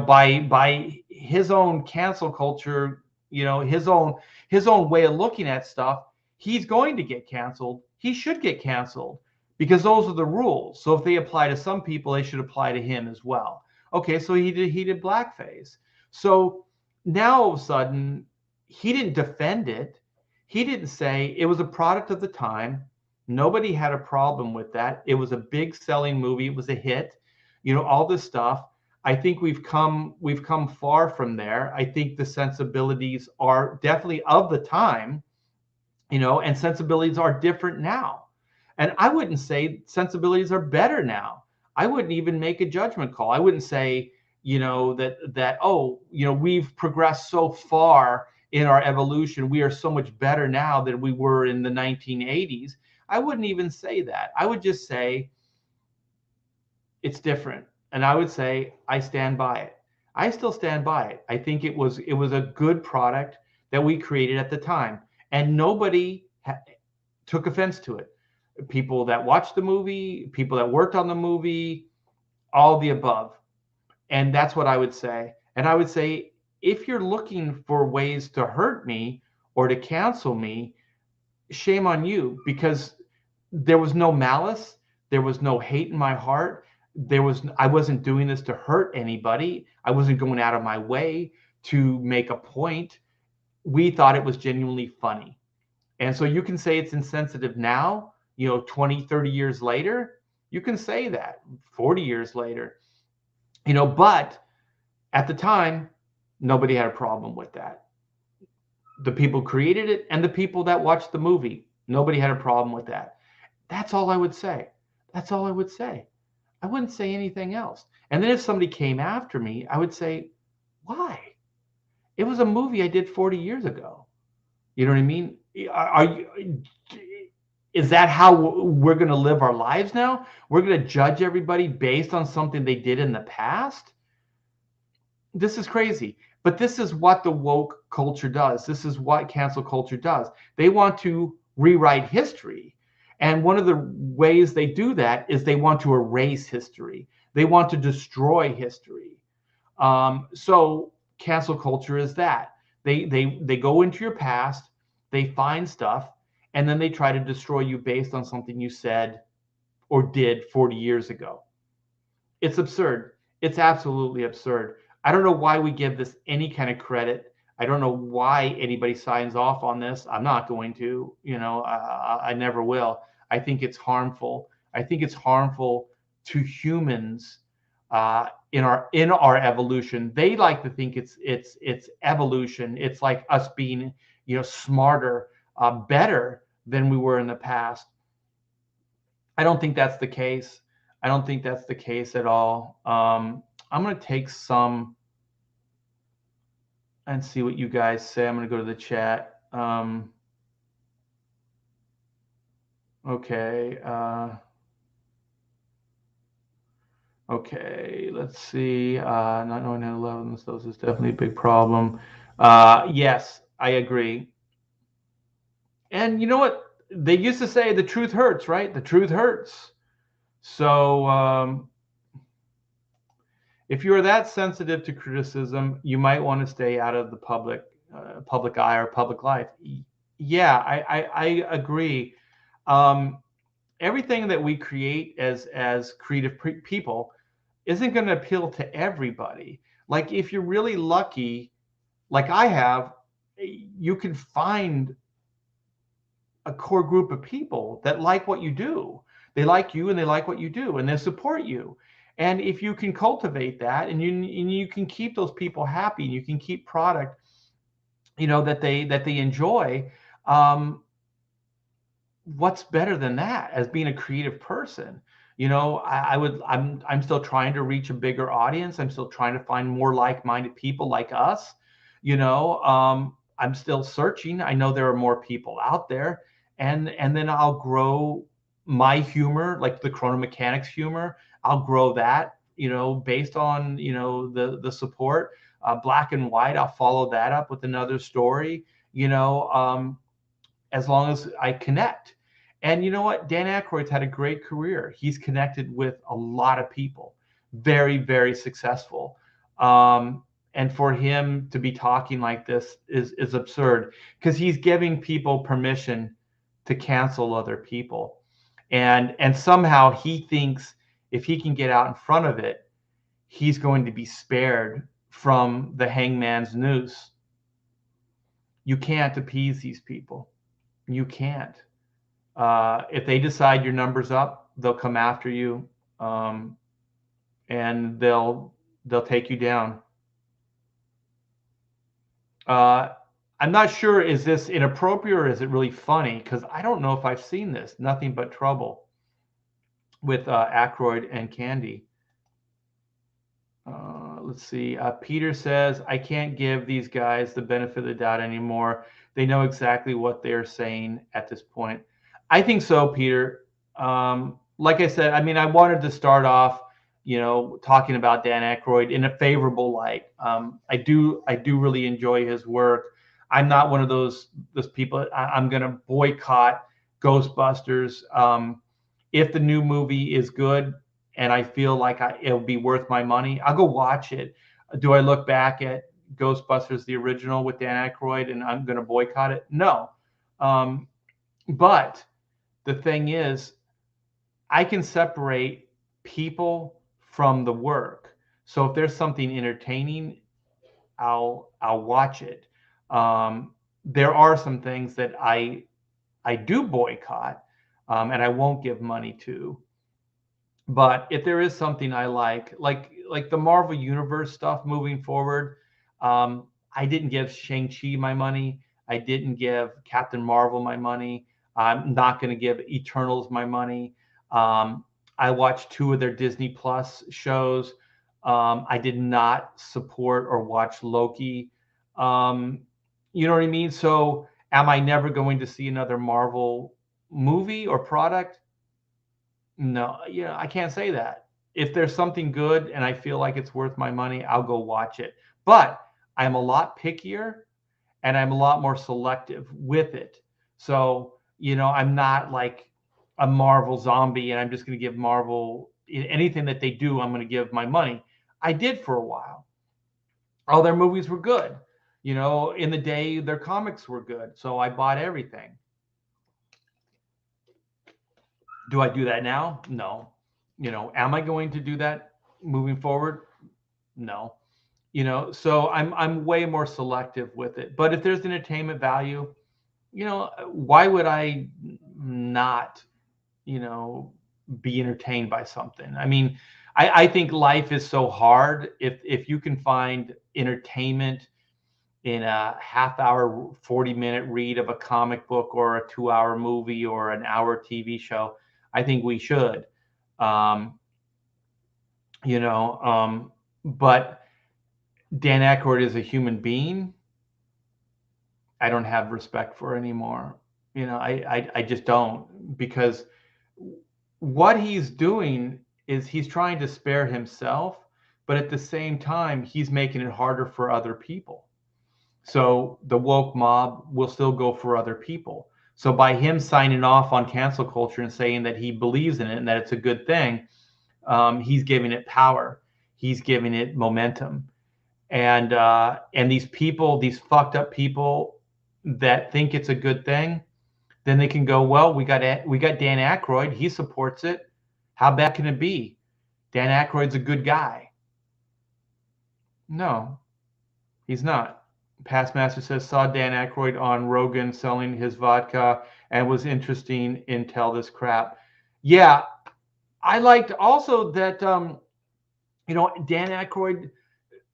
by his own cancel culture, his own way of looking at stuff, he's going to get canceled. He should get canceled because those are the rules. So if they apply to some people, they should apply to him as well. Okay, so he did blackface. So now all of a sudden, he didn't defend it. He didn't say it was a product of the time. Nobody had a problem with that. It was a big selling movie. It was a hit. All this stuff. I think we've come far from there. I think the sensibilities are definitely of the time, and sensibilities are different now. And I wouldn't say sensibilities are better now. I wouldn't even make a judgment call. I wouldn't say, we've progressed so far in our evolution. We are so much better now than we were in the 1980s. I wouldn't even say that. I would just say it's different. And I would say I stand by it. I still stand by it. I think it was a good product that we created at the time. And nobody took offense to it. People that watched the movie, people that worked on the movie, all the above. And that's what I would say. And I would say, if you're looking for ways to hurt me or to cancel me, shame on you, because there was no malice. There was no hate in my heart. I wasn't doing this to hurt anybody. I wasn't going out of my way to make a point. We thought it was genuinely funny. And so you can say it's insensitive now, 20, 30 years later, you can say that 40 years later, but at the time, nobody had a problem with that. The people created it and the people that watched the movie, nobody had a problem with that. That's all I would say. That's all I would say. I wouldn't say anything else. And then if somebody came after me, I would say, why? It was a movie I did 40 years ago. You know what I mean? Is that how we're going to live our lives now? We're going to judge everybody based on something they did in the past? This is crazy. But this is what the woke culture does. This is what cancel culture does. They want to rewrite history. And one of the ways they do that is they want to erase history. They want to destroy history. So cancel culture is that. They go into your past, they find stuff, and then they try to destroy you based on something you said or did 40 years ago. It's absurd. It's absolutely absurd. I don't know why we give this any kind of credit. I don't know why anybody signs off on this. I'm not going to, I never will. I think it's harmful. I think it's harmful to humans in our evolution. They like to think it's evolution. It's like us being, smarter, better than we were in the past. I don't think that's the case. I don't think that's the case at all. I'm going to take some and see what you guys say. I'm going to go to the chat. Okay. Okay, let's see. Not knowing how to love themselves is definitely a big problem. Yes, I agree. And you know what? They used to say the truth hurts, right? The truth hurts. So if you're that sensitive to criticism, you might want to stay out of the public eye or public life. Yeah, I agree. Everything that we create as creative people isn't going to appeal to everybody. Like if you're really lucky, like I have, you can find a core group of people that like what you do. They like you and they like what you do and they support you. And if you can cultivate that and you can keep those people happy and you can keep product, that they enjoy, what's better than that as being a creative person? I'm still trying to reach a bigger audience. I'm still trying to find more like-minded people like us. I'm still searching. I know there are more people out there, and then I'll grow my humor, like the chrono mechanics humor. I'll grow that, based on the support. Black and white, I'll follow that up with another story. As long as I connect. And you know what? Dan Aykroyd's had a great career. He's connected with a lot of people, very, very successful. And for him to be talking like this is absurd because he's giving people permission to cancel other people. And somehow he thinks if he can get out in front of it, he's going to be spared from the hangman's noose. You can't appease these people. You can't. If they decide your number's up, they'll come after you, and they'll take you down. I'm not sure, is this inappropriate or is it really funny? Because I don't know if I've seen this. Nothing But Trouble with Aykroyd and Candy. Let's see. Peter says, I can't give these guys the benefit of the doubt anymore. They know exactly what they're saying at this point. I think so, Peter. Like I said, I mean, I wanted to start off, talking about Dan Aykroyd in a favorable light. I do really enjoy his work. I'm not one of those people. I'm going to boycott Ghostbusters. If the new movie is good and I feel like it'll be worth my money, I'll go watch it. Do I look back at Ghostbusters, the original with Dan Aykroyd, and I'm going to boycott it? No. But the thing is, I can separate people from the work. So if there's something entertaining, I'll watch it. There are some things that I do boycott, and I won't give money to. But if there is something I like the Marvel Universe stuff moving forward, I didn't give Shang-Chi my money. I didn't give Captain Marvel my money. I'm not going to give Eternals my money. I watched 2 of their Disney Plus shows. I did not support or watch Loki. You know what I mean? So am I never going to see another Marvel movie or product? No, I can't say that. If there's something good and I feel like it's worth my money, I'll go watch it. But I'm a lot pickier and I'm a lot more selective with it. So, I'm not like a Marvel zombie and I'm just going to give Marvel anything that they do, I'm going to give my money. I did for a while. All their movies were good. In the day, their comics were good. So I bought everything. Do I do that now? No. Am I going to do that? moving forward, no. So I'm way more selective with it. But if there's entertainment value, why would I not, you know, be entertained by something? I mean, I think life is so hard. If you can find entertainment in a half hour, 40-minute read of a comic book or a 2-hour movie or an hour TV show, I think we should. Um, you know, but Dan Aykroyd is a human being. I don't have respect for anymore. I just don't, because what he's doing is he's trying to spare himself, but at the same time, he's making it harder for other people. So the woke mob will still go for other people. So by him signing off on cancel culture and saying that he believes in it and that it's a good thing, he's giving it power. He's giving it momentum. And these people, these fucked up people that think it's a good thing, then they can go, well, we got Dan Aykroyd. He supports it. How bad can it be? Dan Aykroyd's a good guy. No, he's not. Pastmaster says, saw Dan Aykroyd on Rogan selling his vodka and was interesting until this crap. Yeah, I liked also that, Dan Aykroyd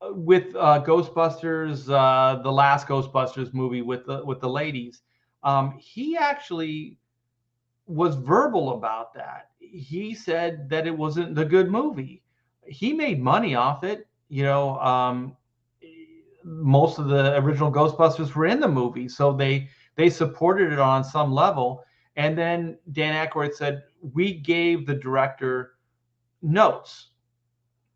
with Ghostbusters, the last Ghostbusters movie with the ladies, he actually was verbal about that. He said that it wasn't the good movie. He made money off it. Most of the original Ghostbusters were in the movie, so they supported it on some level. And then Dan Aykroyd said, we gave the director notes.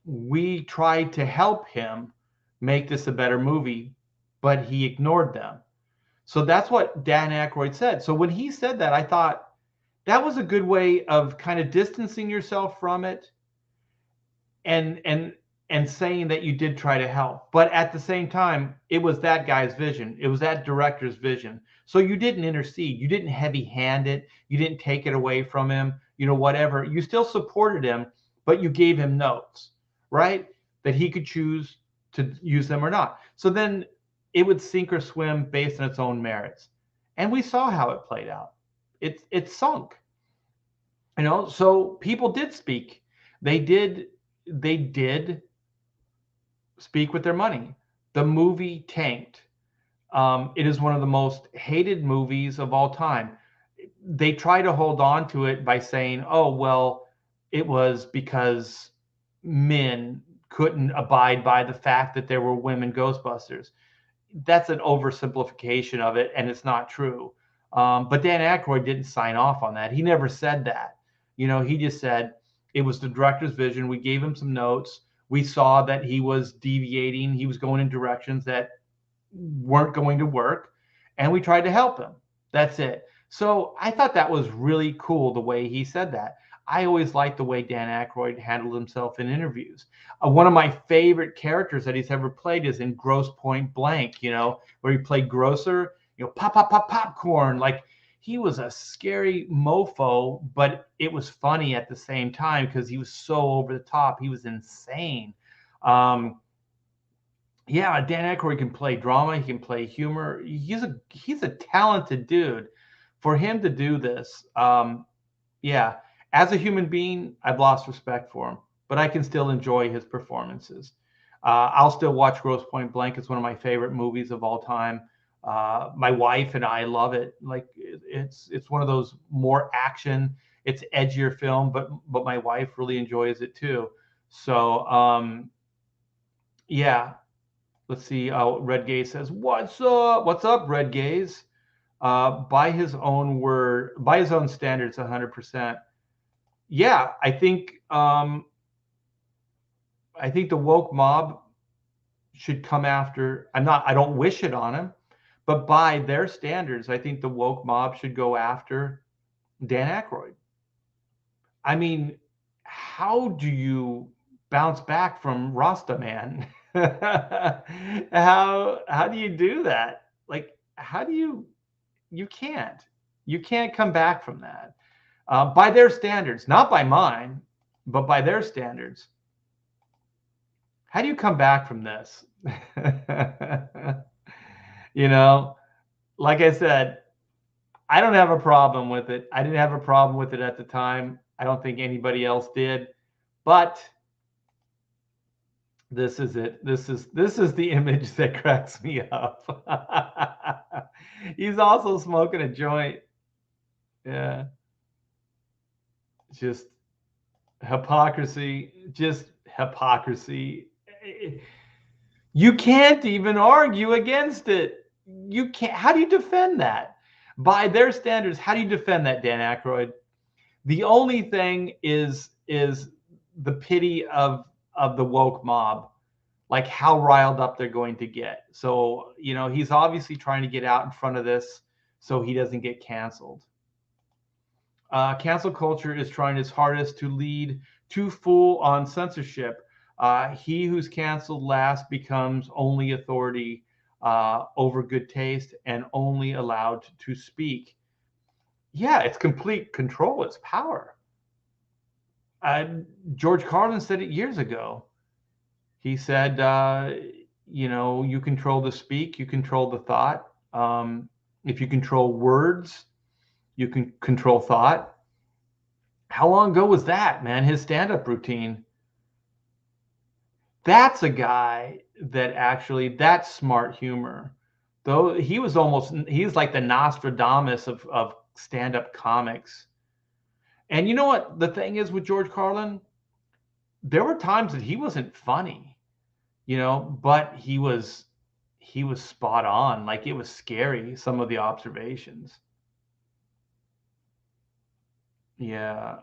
We tried to help him make this a better movie, but he ignored them. So that's what Dan Aykroyd said. So when he said that, I thought that was a good way of kind of distancing yourself from it and saying that you did try to help. But at the same time, it was that guy's vision. It was that director's vision. So you didn't intercede. You didn't heavy-hand it. You didn't take it away from him, whatever. You still supported him, but you gave him notes, right? That he could choose to use them or not. So then it would sink or swim based on its own merits. And we saw how it played out. It sunk. So people did speak. They did speak with their money. The movie tanked. It is one of the most hated movies of all time. They try to hold on to it by saying, oh, well, it was because men couldn't abide by the fact that there were women Ghostbusters. That's an oversimplification of it, and it's not true. But Dan Aykroyd didn't sign off on that. He never said that. He just said it was the director's vision. We gave him some notes. We saw that he was deviating. He was going in directions that weren't going to work, and we tried to help him. That's it. So I thought that was really cool the way he said that. I always liked the way Dan Aykroyd handled himself in interviews. One of my favorite characters that he's ever played is in Gross Point Blank, where he played Grocer, pop, pop, pop, popcorn. Like, he was a scary mofo, but it was funny at the same time because he was so over the top. He was insane. Dan Aykroyd can play drama. He can play humor. He's a talented dude. For him to do this, as a human being, I've lost respect for him, but I can still enjoy his performances. I'll still watch Grosse Pointe Blank. It's one of my favorite movies of all time. My wife and I love it. Like, it's one of those more action. It's edgier film, but my wife really enjoys it too. So let's see. Red Gaze says, "What's up? What's up, Red Gaze?" By his own standards, 100%. Yeah, I think the woke mob should come after. I don't wish it on him, but by their standards, I think the woke mob should go after Dan Aykroyd. I mean, how do you bounce back from Rasta Man? How do you do that? Like, how do you can't come back from that. By their standards, not by mine, but by their standards. How do you come back from this? You know, like I said, I don't have a problem with it. I didn't have a problem with it at the time. I don't think anybody else did. But this is it. This is the image that cracks me up. He's also smoking a joint. Yeah. Just hypocrisy. Just hypocrisy. You can't even argue against it. You can't. How do you defend that? By their standards, how do you defend that, Dan Aykroyd? The only thing is the pity of the woke mob, like how riled up they're going to get. So, he's obviously trying to get out in front of this so he doesn't get canceled. Cancel culture is trying its hardest to lead to full-on censorship. He who's canceled last becomes only authority over good taste and only allowed to speak. Yeah, it's complete control. It's power. George Carlin said it years ago. He said, you control the speak, you control the thought. If you control words, you can control thought. How long ago was that, man? His stand-up routine. That's a guy that actually, that's smart humor. Though he's like the Nostradamus of stand-up comics. And you know what the thing is with George Carlin? There were times that he wasn't funny, but he was spot on. Like, it was scary, some of the observations. Yeah.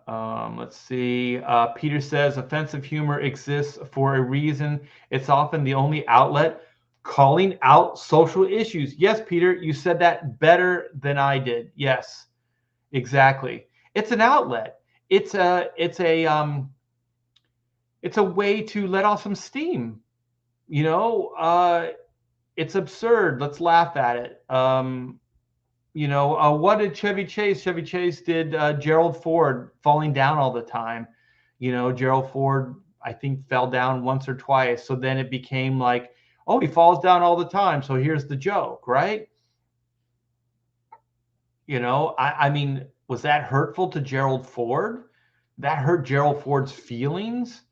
Let's see. Peter says offensive humor exists for a reason. It's often the only outlet. Calling out social issues. Yes, Peter, you said that better than I did. Yes, exactly. It's an outlet. It's a way to let off some steam. It's absurd. Let's laugh at it. What did Chevy Chase? Chevy Chase did Gerald Ford falling down all the time. Gerald Ford, I think, fell down once or twice. So then it became like, oh, he falls down all the time. So here's the joke, right? I mean, was that hurtful to Gerald Ford? That hurt Gerald Ford's feelings.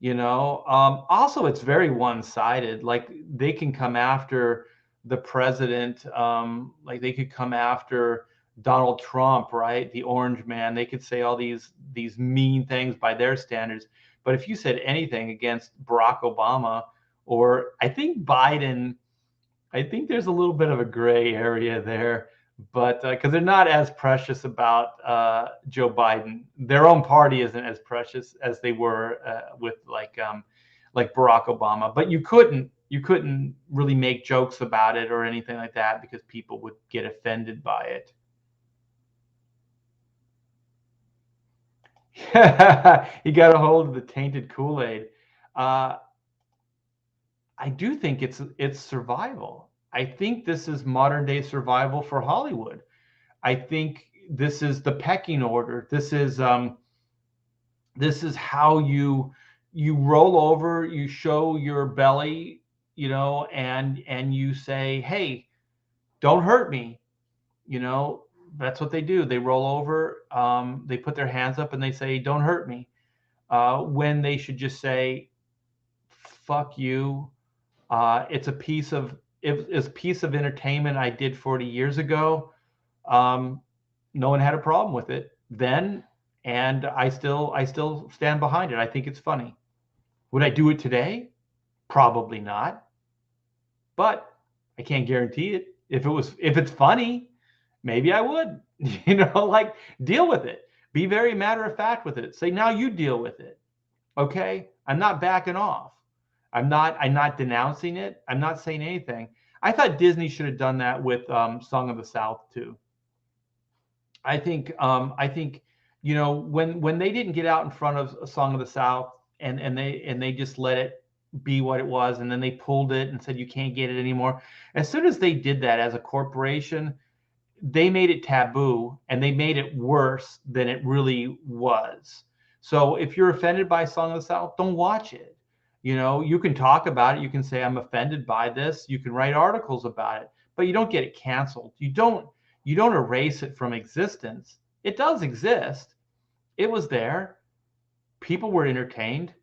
Also, it's very one-sided. Like, they can come after the president, like they could come after Donald Trump, right? The orange man. They could say all these mean things by their standards. But if you said anything against Barack Obama, or I think Biden, I think there's a little bit of a gray area there. But because they're not as precious about Joe Biden, their own party isn't as precious as they were with like Barack Obama. But you couldn't really make jokes about it or anything like that because people would get offended by it. He got a hold of the tainted Kool-Aid. I do think it's survival. I think this is modern day survival for Hollywood. I think this is the pecking order. This is how you roll over, you show your belly, and you say, hey, don't hurt me. That's what they do. They roll over, they put their hands up and they say, don't hurt me. When they should just say, fuck you. It's a piece of entertainment I did 40 years ago. No one had a problem with it then, and I still stand behind it. I think it's funny. Would I do it today? Probably not. But I can't guarantee it. If it's funny, maybe I would. Like, deal with it. Be very matter of fact with it. Say, now you deal with it. Okay? I'm not backing off. I'm not denouncing it. I'm not saying anything. I thought Disney should have done that with Song of the South too. I think when they didn't get out in front of a Song of the South and they just let it be what it was, and then they pulled it and said you can't get it anymore. As soon as they did that as a corporation, they made it taboo and they made it worse than it really was. So if you're offended by Song of the South, don't watch it. You know, you can talk about it. You can say, I'm offended by this. You can write articles about it, but you don't get it canceled. You don't erase it from existence. It does exist. It was there. People were entertained.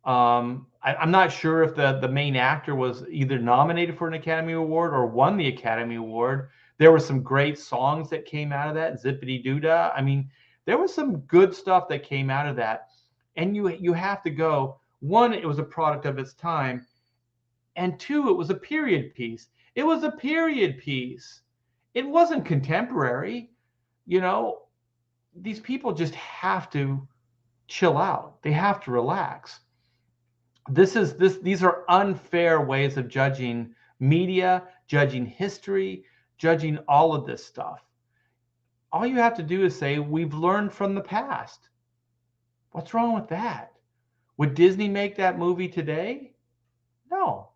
I'm not sure if the main actor was either nominated for an Academy Award or won the Academy Award. There were some great songs that came out of that. Zippity Doo-Dah. I mean, there was some good stuff that came out of that. And you have to go, one, it was a product of its time, and two, it was a period piece. It was a period piece. It wasn't contemporary. You know, these people just have to chill out. They have to relax. These are unfair ways of judging media, judging history, judging all of this stuff. All you have to do is say, we've learned from the past. What's wrong with that? Would Disney make that movie today? No.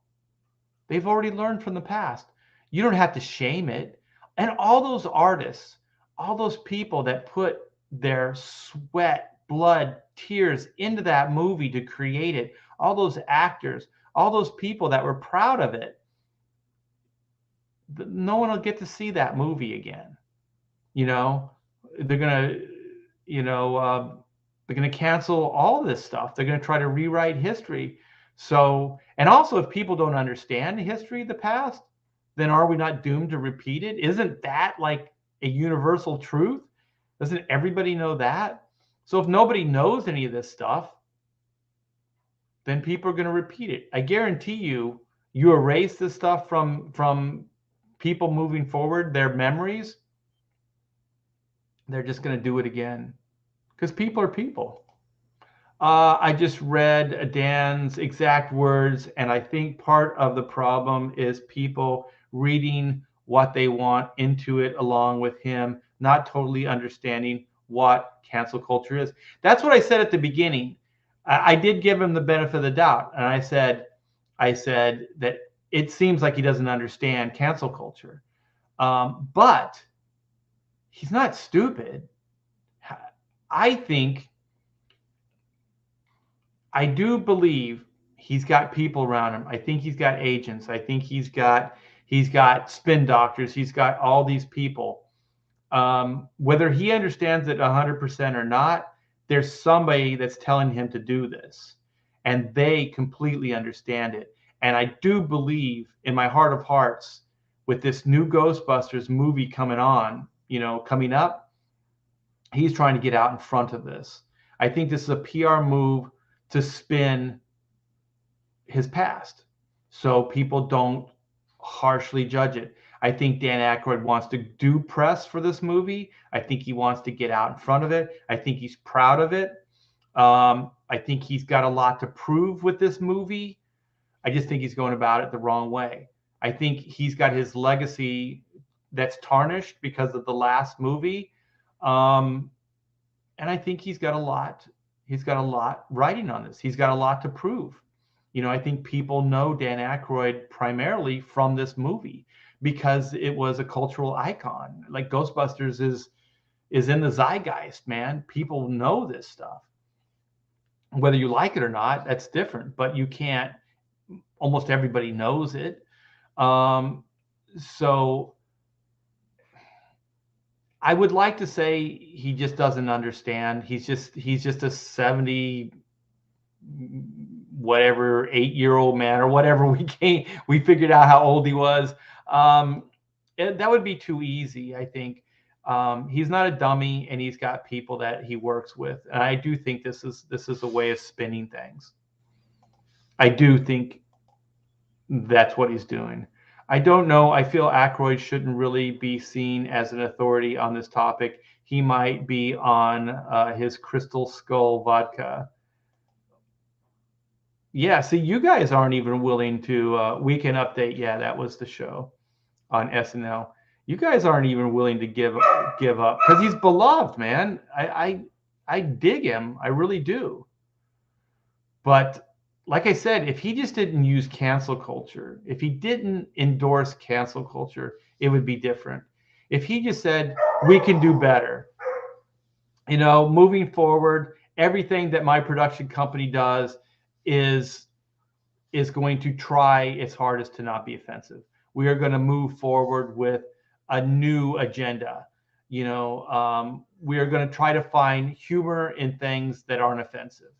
They've already learned from the past. You don't have to shame it. And all those artists, all those people that put their sweat, blood, tears into that movie to create it, all those actors, all those people that were proud of it, no one will get to see that movie again. You know, they're gonna, they're gonna cancel all this stuff. They're gonna try to rewrite history. So, and also, if people don't understand the history of the past, then are we not doomed to repeat it? Isn't that like a universal truth? Doesn't everybody know that? So if nobody knows any of this stuff, then people are going to repeat it. I guarantee you, you erase this stuff from people moving forward, their memories, they're just going to do it again, because people are people. I just read Dan's exact words, and I think part of the problem is people reading what they want into it along with him, not totally understanding what cancel culture is. That's what I said at the beginning. I did give him the benefit of the doubt, and I said that it seems like he doesn't understand cancel culture, but he's not stupid. I do believe he's got people around him. I think he's got agents. I think he's got spin doctors. He's got all these people. Whether he understands it 100% or not, there's somebody that's telling him to do this, and they completely understand it. And I do believe in my heart of hearts, with this new Ghostbusters movie coming up, he's trying to get out in front of this. I think this is a PR move to spin his past so people don't harshly judge it. I think Dan Aykroyd wants to do press for this movie. I think he wants to get out in front of it. I think he's proud of it. I think he's got a lot to prove with this movie. I just think he's going about it the wrong way. I think he's got his legacy that's tarnished because of the last movie. And I think he's got a lot writing on this. He's got a lot to prove. I think people know Dan Aykroyd primarily from this movie because it was a cultural icon. Like Ghostbusters is in the zeitgeist, man. People know this stuff. Whether you like it or not, that's different, but you can't, almost everybody knows it. So I would like to say he just doesn't understand. He's just a 70 whatever 8-year-old man or whatever we figured out how old he was. That would be too easy, I think. He's not a dummy, and he's got people that he works with. And I do think this is a way of spinning things. I do think that's what he's doing. I don't know. I feel Aykroyd shouldn't really be seen as an authority on this topic. He might be on his Crystal Skull vodka. Yeah, see, you guys aren't even willing to Weekend Update. Yeah, that was the show on SNL. You guys aren't even willing to give up because he's beloved, man. I dig him. I really do. But like I said, if he just didn't use cancel culture, if he didn't endorse cancel culture, it would be different. If he just said, we can do better, moving forward, everything that my production company does is is going to try its hardest to not be offensive. We are going to move forward with a new agenda. We are going to try to find humor in things that aren't offensive.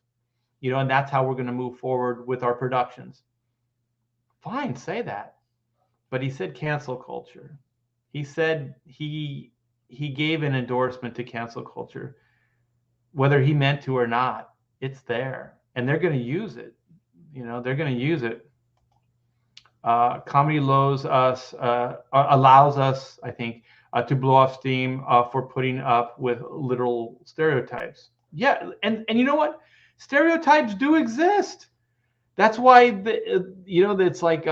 And that's how we're going to move forward with our productions. Fine, say that. But he said cancel culture. He said he gave an endorsement to cancel culture. Whether he meant to or not, it's there. And they're going to use it. They're going to use it. Comedy allows us, I think, to blow off steam for putting up with literal stereotypes. Yeah, and you know what? Stereotypes do exist. That's why it's like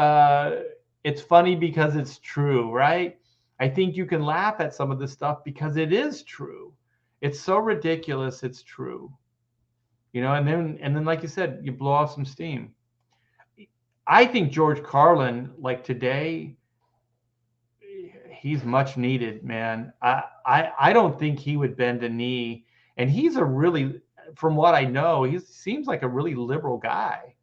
it's funny because it's true, right? I think you can laugh at some of this stuff because it is true. It's so ridiculous, it's true. And then like you said, you blow off some steam. I think George Carlin, like today, he's much needed, man. I don't think he would bend a knee, and he's a really, from what I know, he seems like a really liberal guy.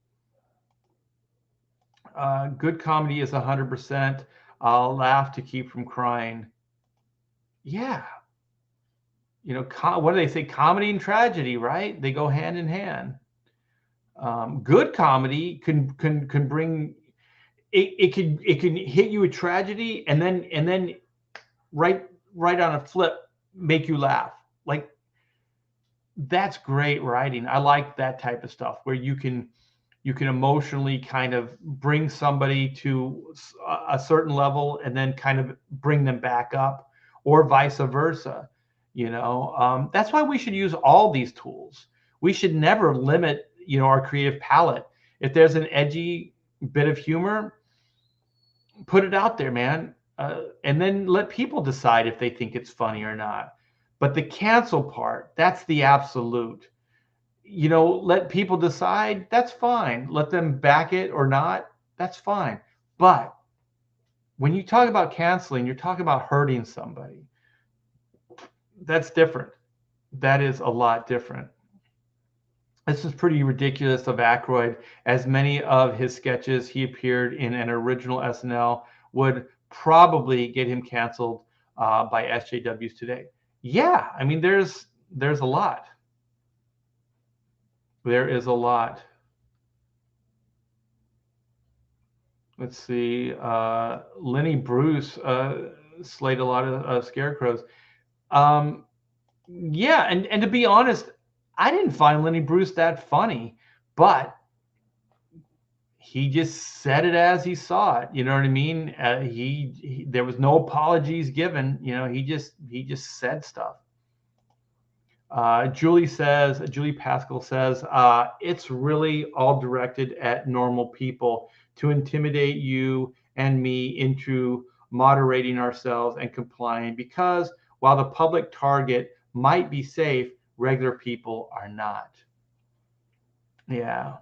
Good comedy is 100%. I'll laugh to keep from crying. Yeah. What do they say? Comedy and tragedy, right? They go hand in hand. Good comedy can bring it can hit you a tragedy and then right on a flip make you laugh. Like, that's great writing. I like that type of stuff where you can emotionally kind of bring somebody to a certain level and then kind of bring them back up, or vice versa. That's why we should use all these tools. We should never limit our creative palette. If there's an edgy bit of humor, put it out there, man, and then let people decide if they think it's funny or not. But the cancel part, that's the absolute. Let people decide, that's fine. Let them back it or not, that's fine. But when you talk about canceling, you're talking about hurting somebody. That's different. That is a lot different. This is pretty ridiculous of Aykroyd, as many of his sketches he appeared in an original SNL would probably get him canceled by SJWs today. Yeah, I mean, there's a lot. There is a lot. Let's see. Lenny Bruce slayed a lot of scarecrows. Yeah, and to be honest, I didn't find Lenny Bruce that funny, but he just said it as he saw it. You know what I mean? He there was no apologies given. He just said stuff. Julie Pascal says, it's really all directed at normal people to intimidate you and me into moderating ourselves and complying, because while the public target might be safe, regular people are not. Yeah.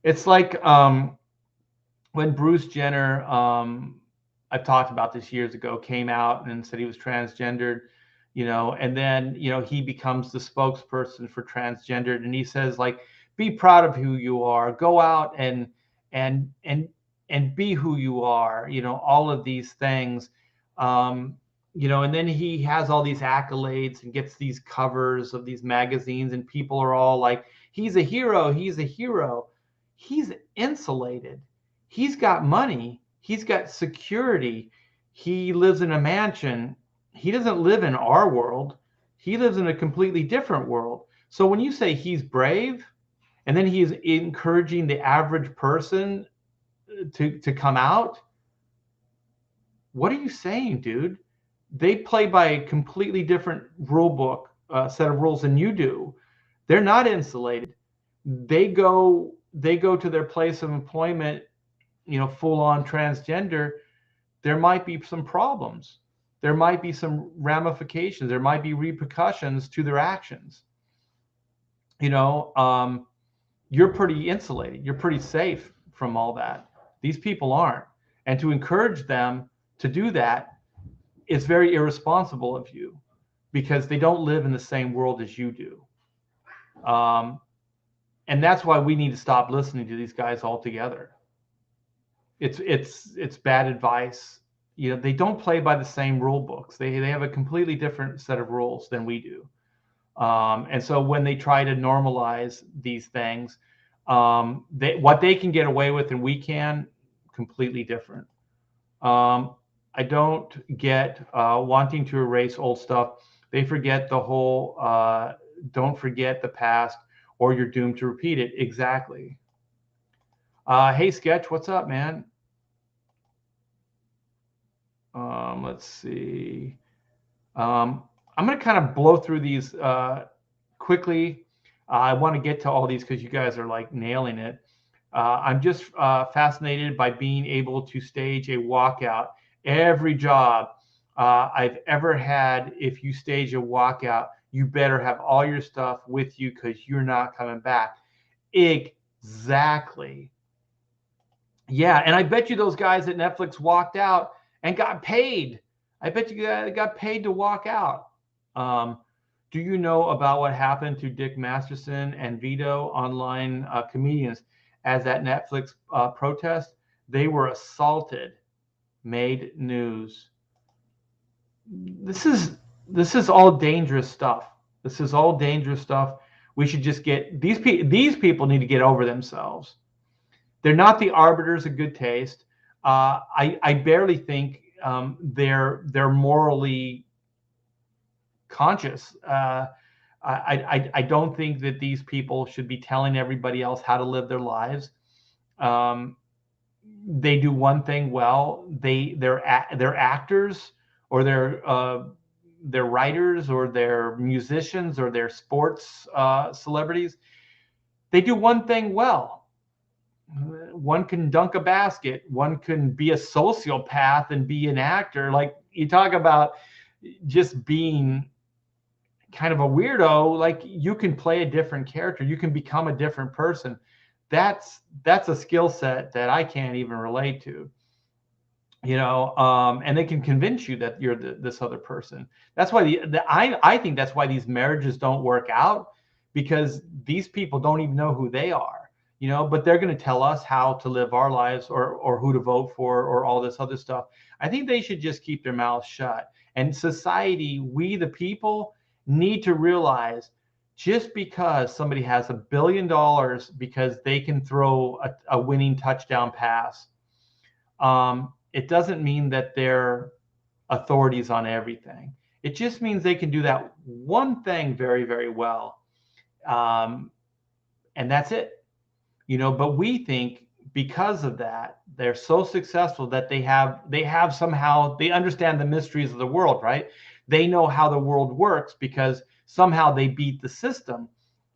It's like when Bruce Jenner, I've talked about this years ago, came out and said he was transgendered, and then, he becomes the spokesperson for transgendered, and he says, like, be proud of who you are, go out and be who you are, all of these things. And then he has all these accolades and gets these covers of these magazines, and people are all like, he's a hero. He's insulated. He's got money. He's got security. He lives in a mansion. He doesn't live in our world. He lives in a completely different world. So when you say he's brave, and then he's encouraging the average person to come out, what are you saying, dude? They play by a completely different rule book, set of rules than you do. They're not insulated. They go to their place of employment, full on transgender. There might be some problems. There might be some ramifications. There might be repercussions to their actions. You're pretty insulated. You're pretty safe from all that. These people aren't. And to encourage them to do that, it's very irresponsible of you, because they don't live in the same world as you do. And that's why we need to stop listening to these guys altogether. It's bad advice. You know, they don't play by the same rule books. They have a completely different set of rules than we do. And so when they try to normalize these things, what they can get away with and we can, completely different. I don't get wanting to erase old stuff. They forget the whole, don't forget the past or you're doomed to repeat it. Exactly. Hey, Sketch, what's up, man? Let's see. I'm going to kind of blow through these quickly. I want to get to all these because you guys are like nailing it. I'm just fascinated by being able to stage a walkout. Every job I've ever had, if you stage a walkout, you better have all your stuff with you because you're not coming back. Exactly. Yeah, and I bet you those guys at Netflix walked out and got paid. I bet you got paid to walk out. Do you know about what happened to Dick Masterson and Vito, online comedians, as that Netflix protest? They were assaulted, made news. This is all dangerous stuff. This is all dangerous stuff. We should just get these people need to get over themselves. They're not the arbiters of good taste. I barely think they're morally conscious. I don't think that these people should be telling everybody else how to live their lives. They do one thing well. They're actors, or they're writers, or they're musicians, or they're sports celebrities. They do one thing well. One can dunk a basket. One can be a sociopath and be an actor. Like, you talk about just being kind of a weirdo, like, you can play a different character. You can become a different person. That's a skill set that I can't even relate to, you know. And they can convince you that you're this other person. That's why I think that's why these marriages don't work out, because these people don't even know who they are. You know, but they're going to tell us how to live our lives, or who to vote for, or all this other stuff. I think they should just keep their mouths shut. And society, we the people, need to realize, just because somebody has $1 billion because they can throw a winning touchdown pass, it doesn't mean that they're authorities on everything. It just means they can do that one thing very, very well. And that's it. You know, but we think because of that, they're so successful that they have somehow, they understand the mysteries of the world, right? They know how the world works because somehow they beat the system.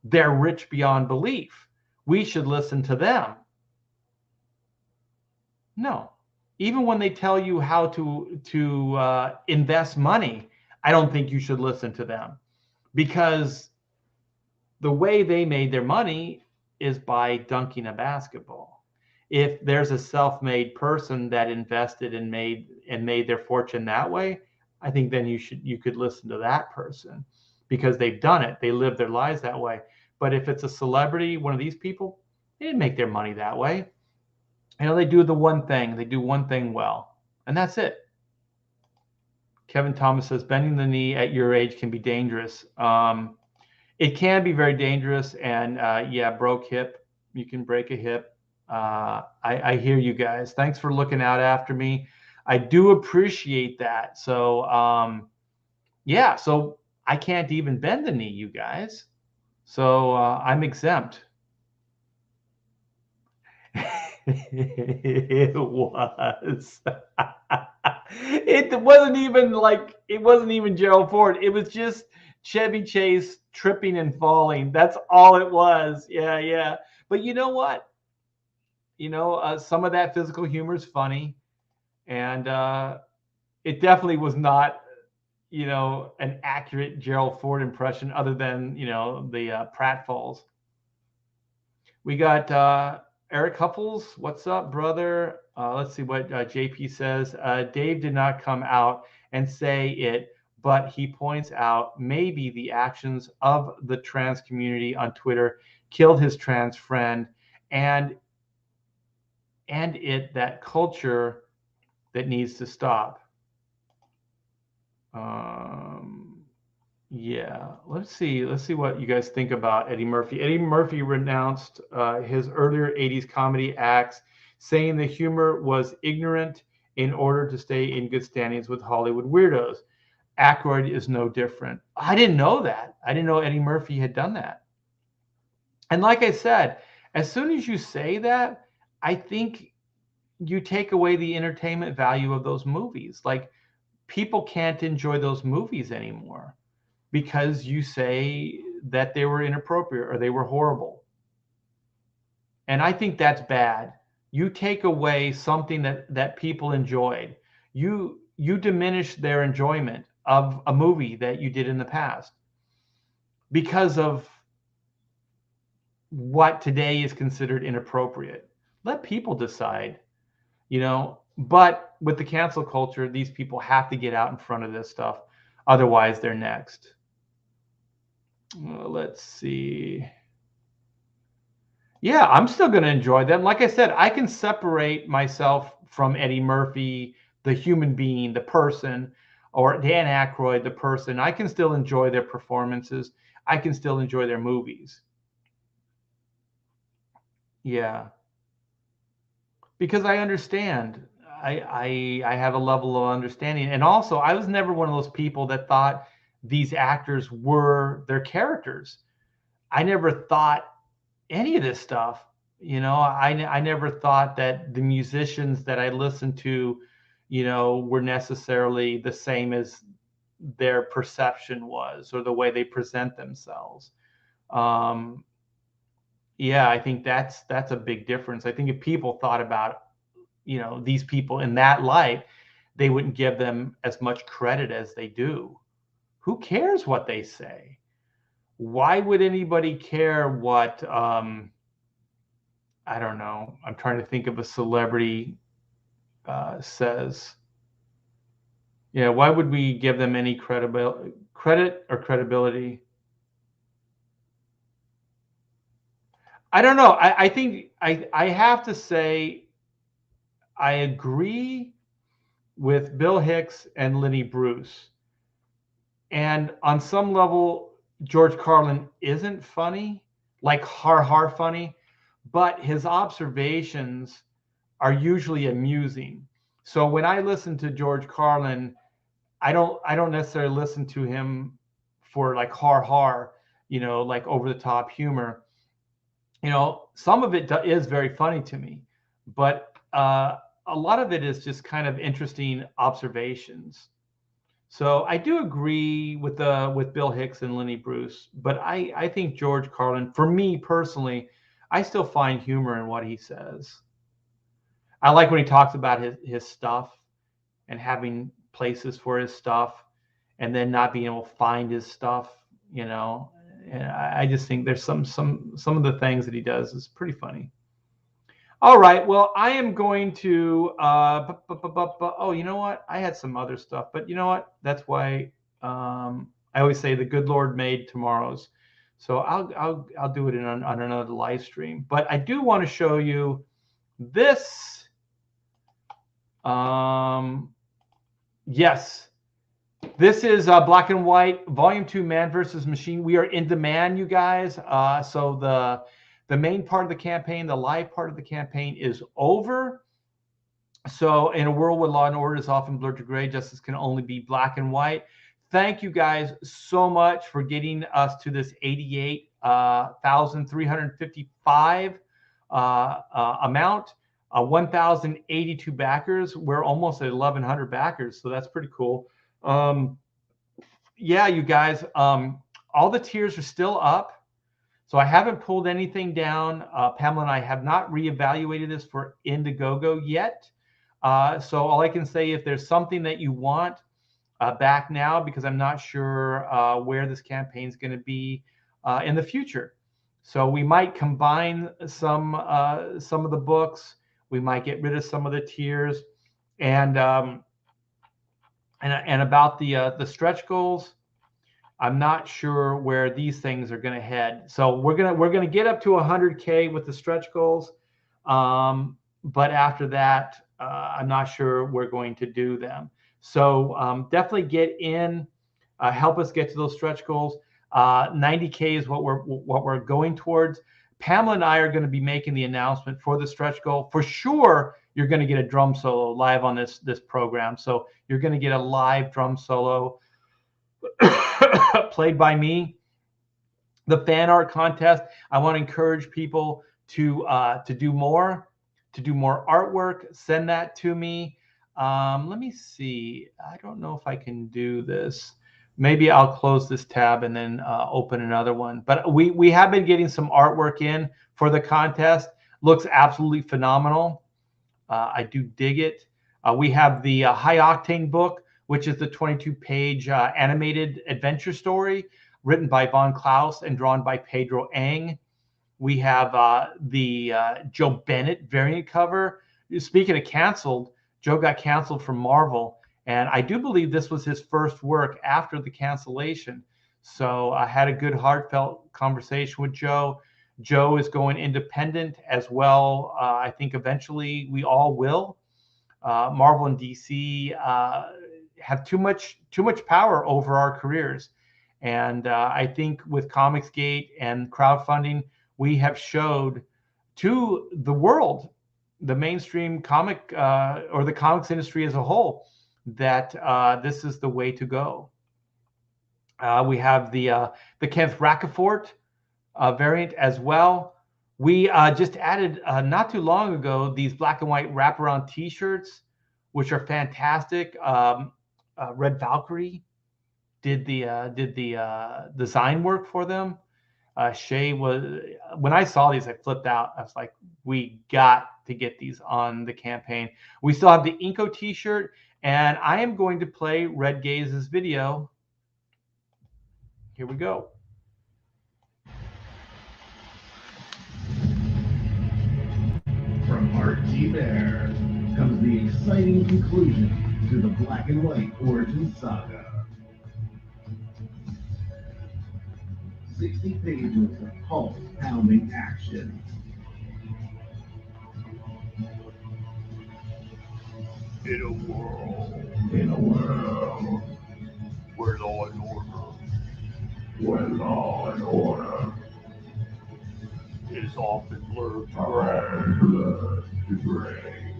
They're rich beyond belief. We should listen to them. No. Even when they tell you how to invest money, I don't think you should listen to them, because the way they made their money is by dunking a basketball. If there's a self-made person that invested and made their fortune that way, I think then you could listen to that person, because they've done it. They live their lives that way. But if it's a celebrity, one of these people, they didn't make their money that way. You know, they do the one thing. They do one thing well, and that's it. Kevin Thomas says, bending the knee at your age can be dangerous. It can be very dangerous, and yeah, broke hip. You can break a hip. I hear you guys. Thanks for looking out after me. I do appreciate that. So yeah, so I can't even bend the knee, you guys. So I'm exempt. It was. It wasn't even Gerald Ford. It was just Chevy Chase tripping and falling. That's all it was. Yeah, yeah. But you know what? You know, some of that physical humor is funny, and it definitely was not, you know, an accurate Gerald Ford impression, other than, you know, the pratfalls. We got Eric Huffles. What's up, brother? Let's see what JP says. Dave did not come out and say it, but he points out maybe the actions of the trans community on Twitter killed his trans friend, and that culture that needs to stop. Yeah, let's see what you guys think about Eddie Murphy. Eddie Murphy renounced his earlier 80s comedy acts, saying the humor was ignorant in order to stay in good standings with Hollywood weirdos. Aykroyd is no different. I didn't know that. I didn't know Eddie Murphy had done that. And like I said, as soon as you say that, I think you take away the entertainment value of those movies. Like, people can't enjoy those movies anymore because you say that they were inappropriate or they were horrible. And I think that's bad. You take away something that people enjoyed. You diminish their enjoyment of a movie that you did in the past because of what today is considered inappropriate. Let people decide, but with the cancel culture, these people have to get out in front of this stuff. Otherwise, they're next. Let's see. Yeah, I'm still going to enjoy them. Like I said, I can separate myself from Eddie Murphy, the human being, the person, or Dan Aykroyd, the person. I can still enjoy their performances. I can still enjoy their movies. Yeah. Because I understand. I have a level of understanding. And also, I was never one of those people that thought these actors were their characters. I never thought any of this stuff. I never thought that the musicians that I listened to, were necessarily the same as their perception was or the way they present themselves. Yeah, I think that's a big difference. I think if people thought about, these people in that light, they wouldn't give them as much credit as they do. Who cares what they say? Why would anybody care what I don't know. I'm trying to think of a celebrity says. Yeah, why would we give them any credit or credibility? I don't know. I think I have to say I agree with Bill Hicks and Lenny Bruce. And on some level, George Carlin isn't funny, like har funny, but his observations are usually amusing. So when I listen to George Carlin, I don't necessarily listen to him for like har, like over the top humor. Some of it is very funny to me, but a lot of it is just kind of interesting observations. So I do agree with Bill Hicks and Lenny Bruce, but I think George Carlin, for me personally, I still find humor in what he says. I like when he talks about his stuff and having places for his stuff and then not being able to find his stuff, And I just think there's some of the things that he does is pretty funny. All right. Well, I am going to. Oh, you know what? I had some other stuff, but you know what? That's why I always say the good Lord made tomorrow's. So I'll do it on another live stream. But I do want to show you this. Yes, this is Black and White Volume 2, Man versus Machine. We are in demand, you guys. So the main part of the campaign, the live part of the campaign is over. So in a world where law and order is often blurred to gray, justice can only be black and white. Thank you guys so much for getting us to this 88,355 amount. 1,082 backers. We're almost at 1,100 backers, so that's pretty cool. Yeah, you guys, all the tiers are still up. So I haven't pulled anything down. Pamela and I have not reevaluated this for Indiegogo yet. So all I can say, if there's something that you want, back now, because I'm not sure where this campaign is going to be in the future. So we might combine some of the books. We might get rid of some of the tiers, and about the stretch goals, I'm not sure where these things are going to head. So we're gonna get up to 100K with the stretch goals, but after that, I'm not sure we're going to do them. So definitely get in, help us get to those stretch goals. 90K is what we're going towards. Pamela and I are going to be making the announcement for the stretch goal. For sure, you're going to get a drum solo live on this program. So you're going to get a live drum solo played by me. The fan art contest, I want to encourage people to do more artwork. Send that to me. Let me see. I don't know if I can do this. Maybe I'll close this tab and then open another one. But we have been getting some artwork in for the contest. Looks absolutely phenomenal. I do dig it. We have the High Octane book, which is the 22-page animated adventure story written by Von Klaus and drawn by Pedro Ang. We have the Joe Bennett variant cover. Speaking of canceled, Joe got canceled from Marvel, and I do believe this was his first work after the cancellation. So I had a good heartfelt conversation with Joe. Joe is going independent as well. I think eventually we all will. Marvel and DC have too much power over our careers. And I think with Comicsgate and crowdfunding, we have showed to the world, the mainstream comic or the comics industry as a whole, that this is the way to go. We have the Kenneth Rocafort variant as well. We just added not too long ago these black and white wraparound T-shirts, which are fantastic. Red Valkyrie did the design work for them. Shay was, when I saw these, I flipped out. I was like, we got to get these on the campaign. We still have the Inco T-shirt, and I am going to play Red Gaze's video. Here we go. From Art Team Air comes the exciting conclusion to the Black and White origin saga. 60 pages of pulse-pounding action. In a world where law and order is often blurred to gray.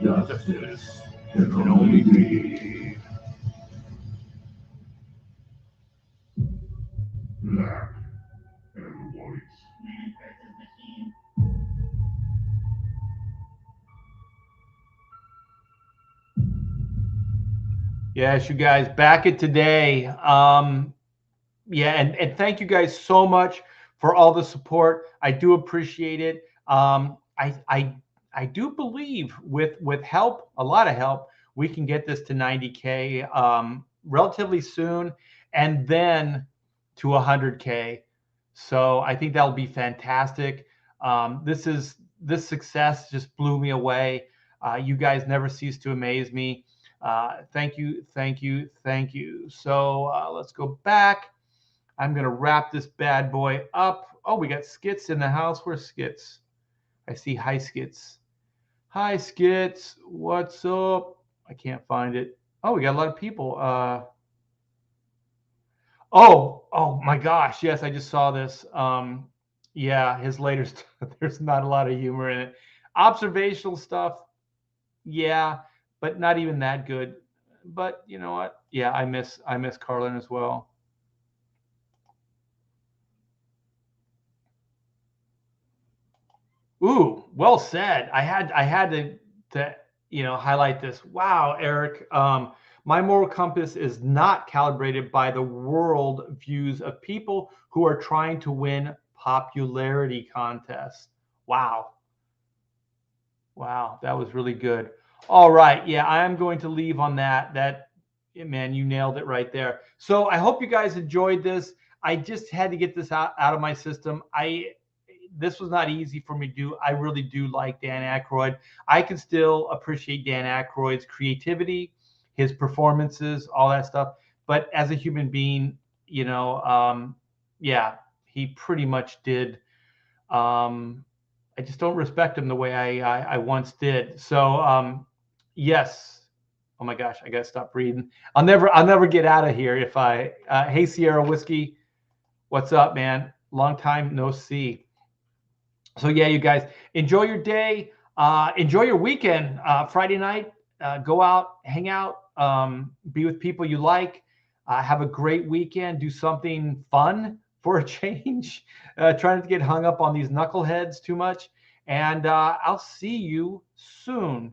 Justice can only be black and white. Yes, you guys, back at today. Yeah, and thank you guys so much for all the support. I do appreciate it. I do believe with help, a lot of help, we can get this to 90K relatively soon, and then to 100K. So I think that'll be fantastic. This success just blew me away. You guys never cease to amaze me. Thank you. So let's go back. I'm going to wrap this bad boy up. Oh, we got Skits in the house. Where's Skits? I see Hi Skits. Hi Skits. What's up? I can't find it. Oh, we got a lot of people. Oh my gosh. Yes, I just saw this. Yeah, his later stuff, there's not a lot of humor in it. Observational stuff. Yeah, but not even that good. But you know what? Yeah, I miss Carlin as well. Ooh, well said. I had to highlight this. Wow, Eric. My moral compass is not calibrated by the world views of people who are trying to win popularity contests. Wow, that was really good. All right, yeah, I am going to leave on that. Man, you nailed it right there. So I hope you guys enjoyed this. I just had to get this out of my system. This was not easy for me to do. I really do like Dan Aykroyd. I can still appreciate Dan Aykroyd's creativity. his performances, all that stuff. But as a human being, yeah, he pretty much did. I just don't respect him the way I once did. So yes. Oh my gosh, I gotta stop breathing. I'll never get out of here if I. Hey Sierra Whiskey, what's up, man? Long time no see. So yeah, you guys enjoy your day. Enjoy your weekend. Friday night, go out, hang out, be with people you like. Have a great weekend. Do something fun for a change. Try not to get hung up on these knuckleheads too much. And I'll see you soon.